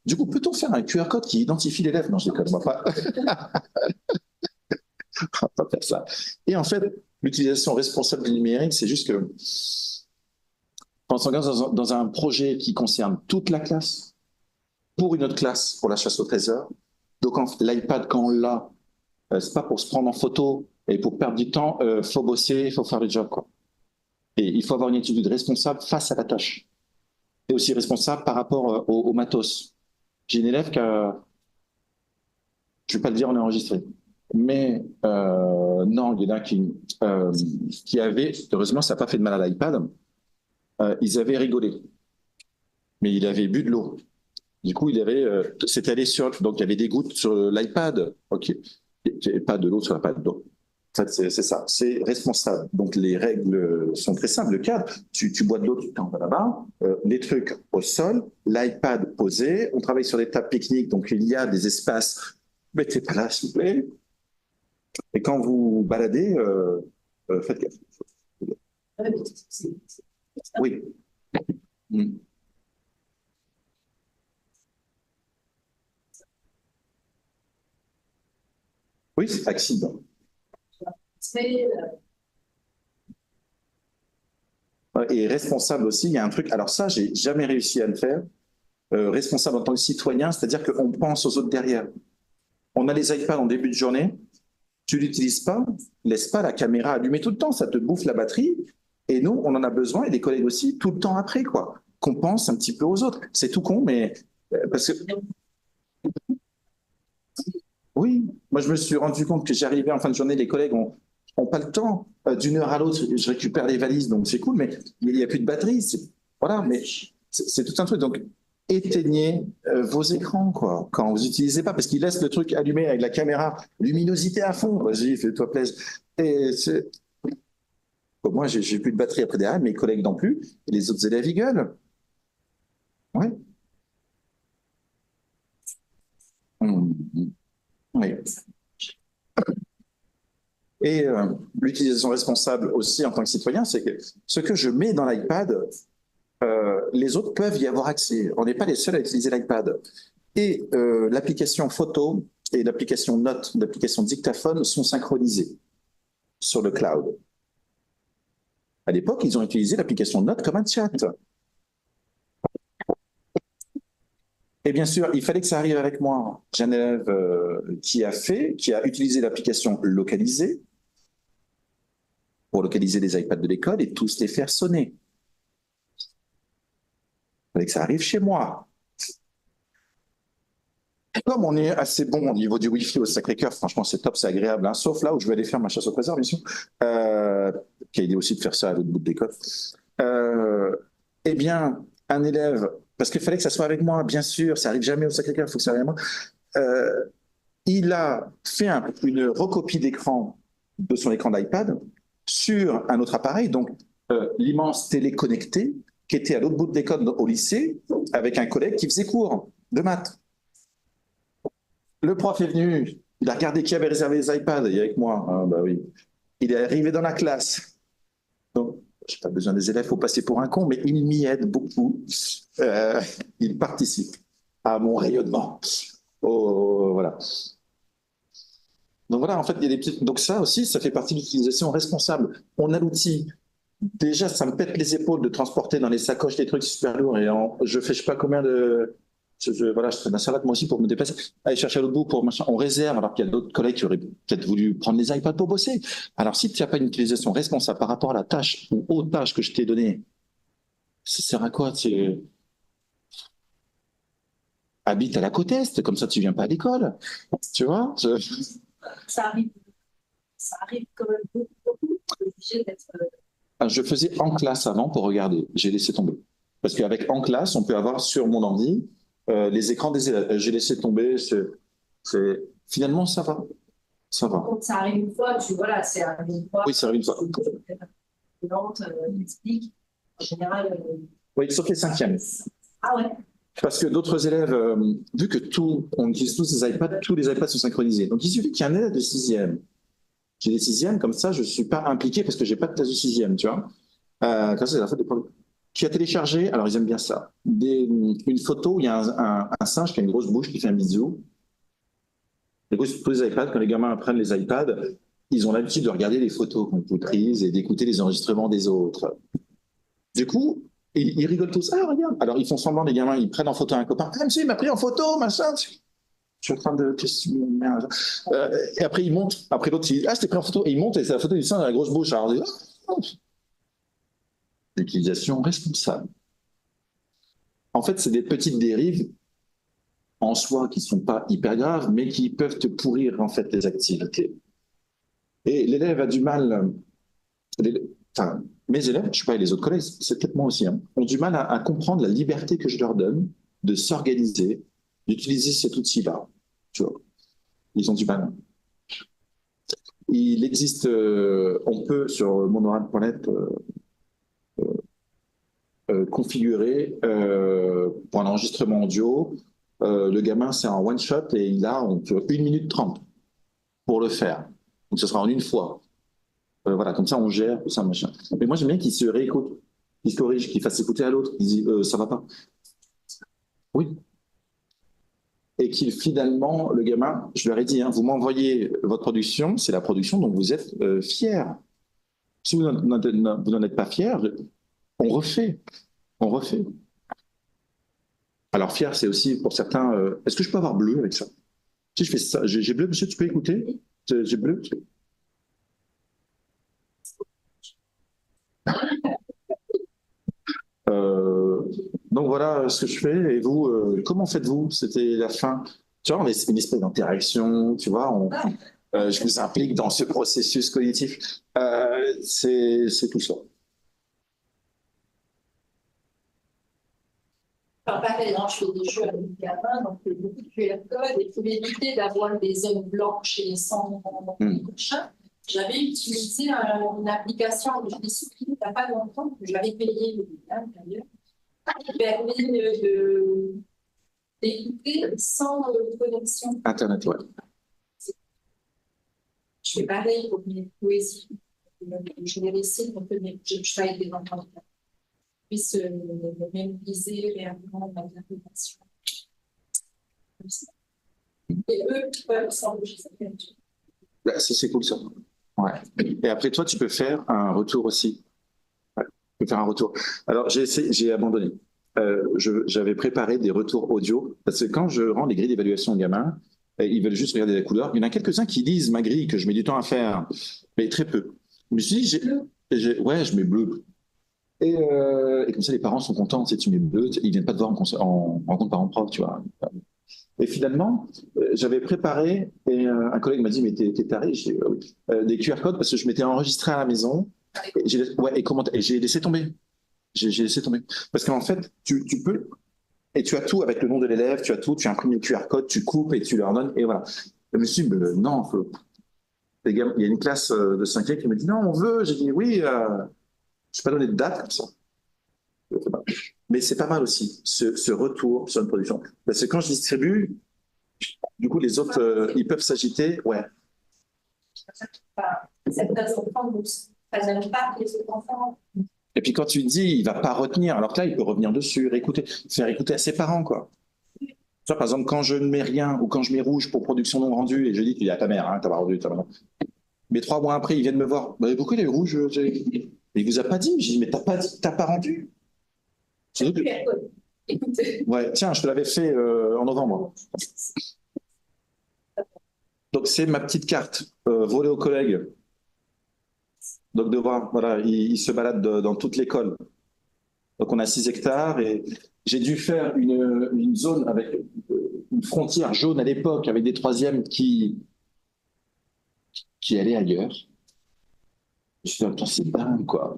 Du coup, peut-on faire un QR code qui identifie l'élève? Non, je déconne, on va pas faire ça. Et en fait, l'utilisation responsable du numérique, c'est juste que quand on s'engage dans un projet qui concerne toute la classe, pour une autre classe, pour la chasse au trésor, donc l'iPad, quand on l'a, c'est pas pour se prendre en photo et pour perdre du temps, faut bosser, il faut faire le job, quoi. Et il faut avoir une attitude responsable face à la tâche. Et aussi responsable par rapport au matos. J'ai une élève qui a je ne vais pas le dire, on est enregistré. Mais non, il y en a qui avaient, heureusement, ça n'a pas fait de mal à l'iPad, ils avaient rigolé. Mais il avait bu de l'eau. Du coup, c'était allé sur, donc il y avait des gouttes sur l'iPad. Ok, il n'y avait pas de l'eau sur l'iPad. Donc, en fait, c'est ça, c'est responsable. Donc les règles sont très simples. Le cadre, tu bois de l'eau, tu t'en vas là-bas, les trucs au sol, l'iPad posé. On travaille sur des tables pique-nique, donc il y a des espaces. Mettez pas là, s'il vous plaît. Et quand vous baladez, faites gaffe. Oui. Mm. Oui, c'est accident. Et responsable aussi, il y a un truc, alors ça, j'ai jamais réussi à le faire. Responsable en tant que citoyen, c'est-à-dire qu'on pense aux autres derrière. On a les iPads en début de journée, tu l'utilises pas, laisse pas la caméra allumée tout le temps, ça te bouffe la batterie. Et nous, on en a besoin, et les collègues aussi, tout le temps après, quoi. Qu'on pense un petit peu aux autres. C'est tout con, mais parce que oui, moi je me suis rendu compte que j'arrivais en fin de journée, les collègues ont pas le temps. D'une heure à l'autre, je récupère les valises, donc c'est cool, mais il n'y a plus de batterie. Voilà, mais c'est tout un truc. Donc éteignez vos écrans, quoi, quand vous n'utilisez pas, parce qu'ils laissent le truc allumé avec la caméra, luminosité à fond. Vas-y, fais-toi plaisir. Et bon, moi, j'ai plus de batterie après derrière, mes collègues non plus, et les autres élèves, ils gueulent. Ouais. Oui. Et l'utilisation responsable aussi en tant que citoyen, c'est que ce que je mets dans l'iPad, les autres peuvent y avoir accès. On n'est pas les seuls à utiliser l'iPad. Et l'application photo et l'application note, l'application dictaphone sont synchronisées sur le cloud. À l'époque, ils ont utilisé l'application note comme un chat. Et bien sûr, il fallait que ça arrive avec moi. J'ai un élève qui a utilisé l'application localisée pour localiser les iPads de l'école et tous les faire sonner. Il fallait que ça arrive chez moi. Comme on est assez bon au niveau du Wi-Fi au Sacré-Cœur, franchement, c'est top, c'est agréable, hein, sauf là où je vais aller faire ma chasse au trésor, bien sûr, qui a idée aussi de faire ça à l'autre bout de l'école. Eh bien, un élève, parce qu'il fallait que ça soit avec moi, bien sûr, ça arrive jamais au Sacré-Cœur, il faut que ça arrive avec moi. Il a fait une recopie d'écran de son écran d'iPad sur un autre appareil, donc l'immense télé connectée qui était à l'autre bout de l'école au lycée avec un collègue qui faisait cours de maths. Le prof est venu, il a regardé qui avait réservé les iPads, il est avec moi. Ah, bah oui. Il est arrivé dans la classe. Donc, je n'ai pas besoin des élèves, il faut passer pour un con, mais il m'y aide beaucoup. Il participe à mon rayonnement. Oh, voilà. Donc voilà, en fait, il y a des petites. Donc ça aussi, ça fait partie de l'utilisation responsable. On a l'outil. Déjà, ça me pète les épaules de transporter dans les sacoches des trucs super lourds et je fais je sais pas combien de. Voilà, je fais ma salade moi aussi pour me déplacer. Aller chercher à l'autre bout pour machin. On réserve alors qu'il y a d'autres collègues qui auraient peut-être voulu prendre les iPads pour bosser. Alors si tu n'as pas une utilisation responsable par rapport à la tâche ou aux tâches que je t'ai données, ça sert à quoi? Habite à la côte Est, comme ça tu viens pas à l'école. Tu vois? Ça arrive, ça arrive quand même beaucoup. Obligé d'être. Je faisais en classe avant pour regarder. J'ai laissé tomber. Parce qu'avec en classe, on peut avoir sur mon ordi les écrans des élèves. J'ai laissé tomber. Finalement, ça va. Ça va. Quand ça arrive une fois, voilà, c'est arrivé une fois. Oui, ça arrive une fois. Explique. En général. Oui, sauf les cinquièmes. Ah ouais. Parce que d'autres élèves, vu que on utilise tous les iPads, tous les iPads sont synchronisés. Donc il suffit qu'il y ait un élève de sixième. J'ai des sixièmes, comme ça, je ne suis pas impliqué parce que je n'ai pas de classe de sixième, tu vois. Comme ça, des problèmes. Qui a téléchargé, alors ils aiment bien ça, une photo où il y a un singe qui a une grosse bouche qui fait un bisou. Et tous les iPads, quand les gamins apprennent les iPads, ils ont l'habitude de regarder les photos qu'on peut prises et d'écouter les enregistrements des autres. Du coup, ils rigolent tous. Ah, regarde. Alors ils font semblant, les gamins, ils prennent en photo un copain. Ah, monsieur, il m'a pris en photo, machin. Je suis en train de. Et après, il monte. Après, l'autre, il dit ah, je t'ai pris en photo. Et il monte et c'est la photo du singe à la grosse bouche. Alors, on dit ah, l'utilisation responsable. En fait, c'est des petites dérives en soi qui ne sont pas hyper graves, mais qui peuvent te pourrir en fait les activités. Et l'élève a du mal, enfin, mes élèves, je ne sais pas, et les autres collègues, c'est peut-être moi aussi, hein, ont du mal à comprendre la liberté que je leur donne de s'organiser, d'utiliser cet outil-là. Tu vois, ils ont du mal. Il existe, on peut sur monoral.net configurer pour un enregistrement audio. Le gamin, c'est un one-shot et il a 1 minute 30 pour le faire. Donc, ce sera en une fois. Voilà, comme ça, on gère, tout ça, machin. Mais moi, j'aime bien qu'il se réécoute, qu'il se corrige, qu'il fasse écouter à l'autre, qu'il dise ça va pas. Oui. Et qu'il finalement, le gamin, je leur ai dit, hein, vous m'envoyez votre production, c'est la production dont vous êtes fier. Si vous n'en êtes pas fier, on refait. On refait. Alors, fier, c'est aussi pour certains. Est-ce que je peux avoir bleu avec ça? Si je fais ça, j'ai bleu, monsieur, tu peux écouter? J'ai bleu. Donc voilà ce que je fais. Et vous, comment faites-vous? C'était la fin. Tu vois, on est une espèce d'interaction, tu vois. Je vous implique dans ce processus cognitif. C'est tout ça. Enfin, pareil, hein, je fais des jeux avec des gamins, donc beaucoup de QR code, et pour éviter d'avoir des zones blanches et sans machin, j'avais utilisé une application que je l'ai supprimée il n'y a pas longtemps, que j'avais payé d'ailleurs, qui permet d'écouter sans connexion. Internet, ouais. Je fais pareil pour mes poésies. Je vais laisser pour que je travaille des enfants. Puisse mémoriser réellement l'information. Et eux peuvent s'enregistrer. C'est cool ça. Ouais. Et après toi, tu peux faire un retour aussi. Ouais. Tu peux faire un retour. Alors j'ai abandonné. J'avais préparé des retours audio parce que quand je rends les grilles d'évaluation aux gamins, ils veulent juste regarder la couleur. Il y en a quelques-uns qui lisent ma grille que je mets du temps à faire, mais très peu. Je me suis dit, ouais, je mets bleu. Et comme ça, les parents sont contents. Tu sais, tu mets bleu, ils viennent pas te voir en rencontre parents-prof, tu vois. Et finalement, j'avais préparé, et un collègue m'a dit, mais t'es taré, j'ai dit, oui. Des QR codes parce que je m'étais enregistré à la maison. Et j'ai laissé tomber. J'ai laissé tomber. Parce qu'en fait, tu peux, et tu as tout avec le nom de l'élève, tu as tout, tu imprimes les QR codes, tu coupes et tu leur donnes, et voilà. Je me suis dit, non, les gars, il y a une classe de 5e qui me dit, non, on veut. J'ai dit, oui, je ne vais pas donner de date comme ça. Mais c'est pas mal aussi, ce retour sur une production. Parce que quand je distribue, du coup, les autres, ils peuvent s'agiter. Ouais. Certains enfants n'aiment pas les autres enfants. Et puis quand tu dis, il va pas retenir, alors que là, il peut revenir dessus, faire écouter à ses parents, quoi. Tu vois, par exemple, quand je ne mets rien ou quand je mets rouge pour production non rendue, et je dis, tu dis à ta mère, hein, t'as pas rendu, mais 3 mois après, ils viennent me voir. Bah, pourquoi il est rouge? Il vous a pas dit. Je dis, mais t'as pas dit, t'as pas rendu. Écoutez. Ouais, tiens, je te l'avais fait en novembre. Donc c'est ma petite carte volée aux collègues. Donc de voir, voilà, ils se baladent dans toute l'école. Donc on a 6 hectares et j'ai dû faire une zone avec une frontière jaune à l'époque avec des 3e qui allaient ailleurs. Je me suis dit, c'est dingue, quoi.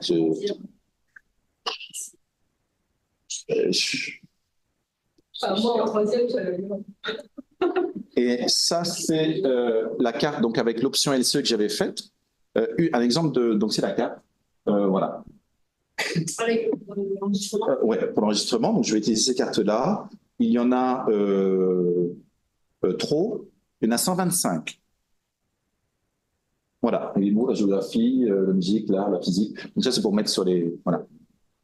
Moi, en 3e, j'avais Et ça, c'est la carte donc avec l'option LCE que j'avais faite. Un exemple donc c'est la carte. Voilà. Ouais, pour l'enregistrement. Donc je vais utiliser ces cartes-là. Il y en a trop. Il y en a 125. Voilà. Les mots, la géographie, la musique, l'art, la physique. Donc ça, c'est pour mettre sur les. Voilà.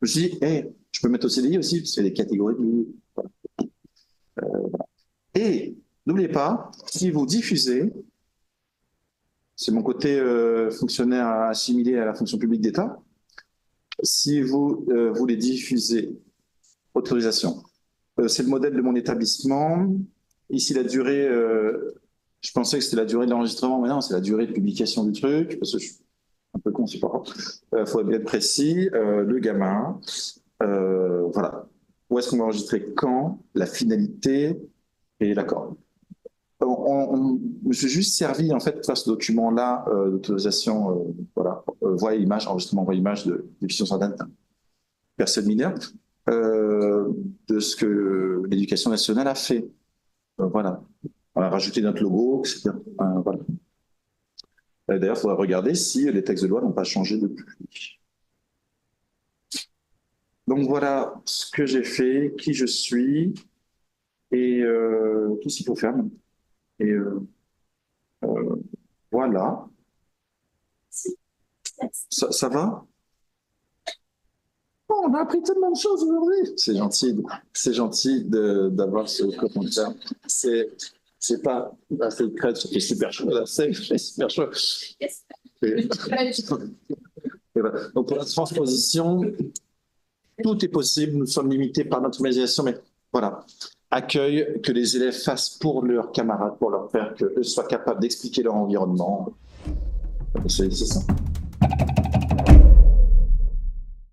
Je me suis dit, hey, je peux mettre au CDI aussi, parce qu'il y a des catégories de. Voilà. Et n'oubliez pas, si vous diffusez, c'est mon côté fonctionnaire assimilé à la fonction publique d'État, si vous voulez diffuser, autorisation. C'est le modèle de mon établissement. Ici, la durée, je pensais que c'était la durée de l'enregistrement, mais non, c'est la durée de publication du truc, parce que je suis un peu con, c'est pas grave. Faut bien être précis. Le gamin, voilà. Où est-ce qu'on va enregistrer quand, la finalité, Et d'accord. Je me suis juste servi en fait de ce document-là d'autorisation, voilà, voix et image, enregistrement voix et image de diffusion sur Internet, personne mineure, de ce que l'Éducation nationale a fait. Voilà. On a rajouté notre logo, etc. Voilà. D'ailleurs, il faudra regarder si les textes de loi n'ont pas changé depuis. Donc voilà ce que j'ai fait, qui je suis et tout ce qu'il faut faire. Et voilà. Ça va? Oh, on a appris tellement de choses aujourd'hui. C'est gentil d'avoir ce commentaire. C'est pas assez crête, c'était super chaud. C'est super chaud. Et voilà. Donc pour la transposition, tout est possible. Nous sommes limités par notre imagination, mais voilà. Accueil que les élèves fassent pour leurs camarades, pour leur faire qu'eux soient capables d'expliquer leur environnement. C'est ça.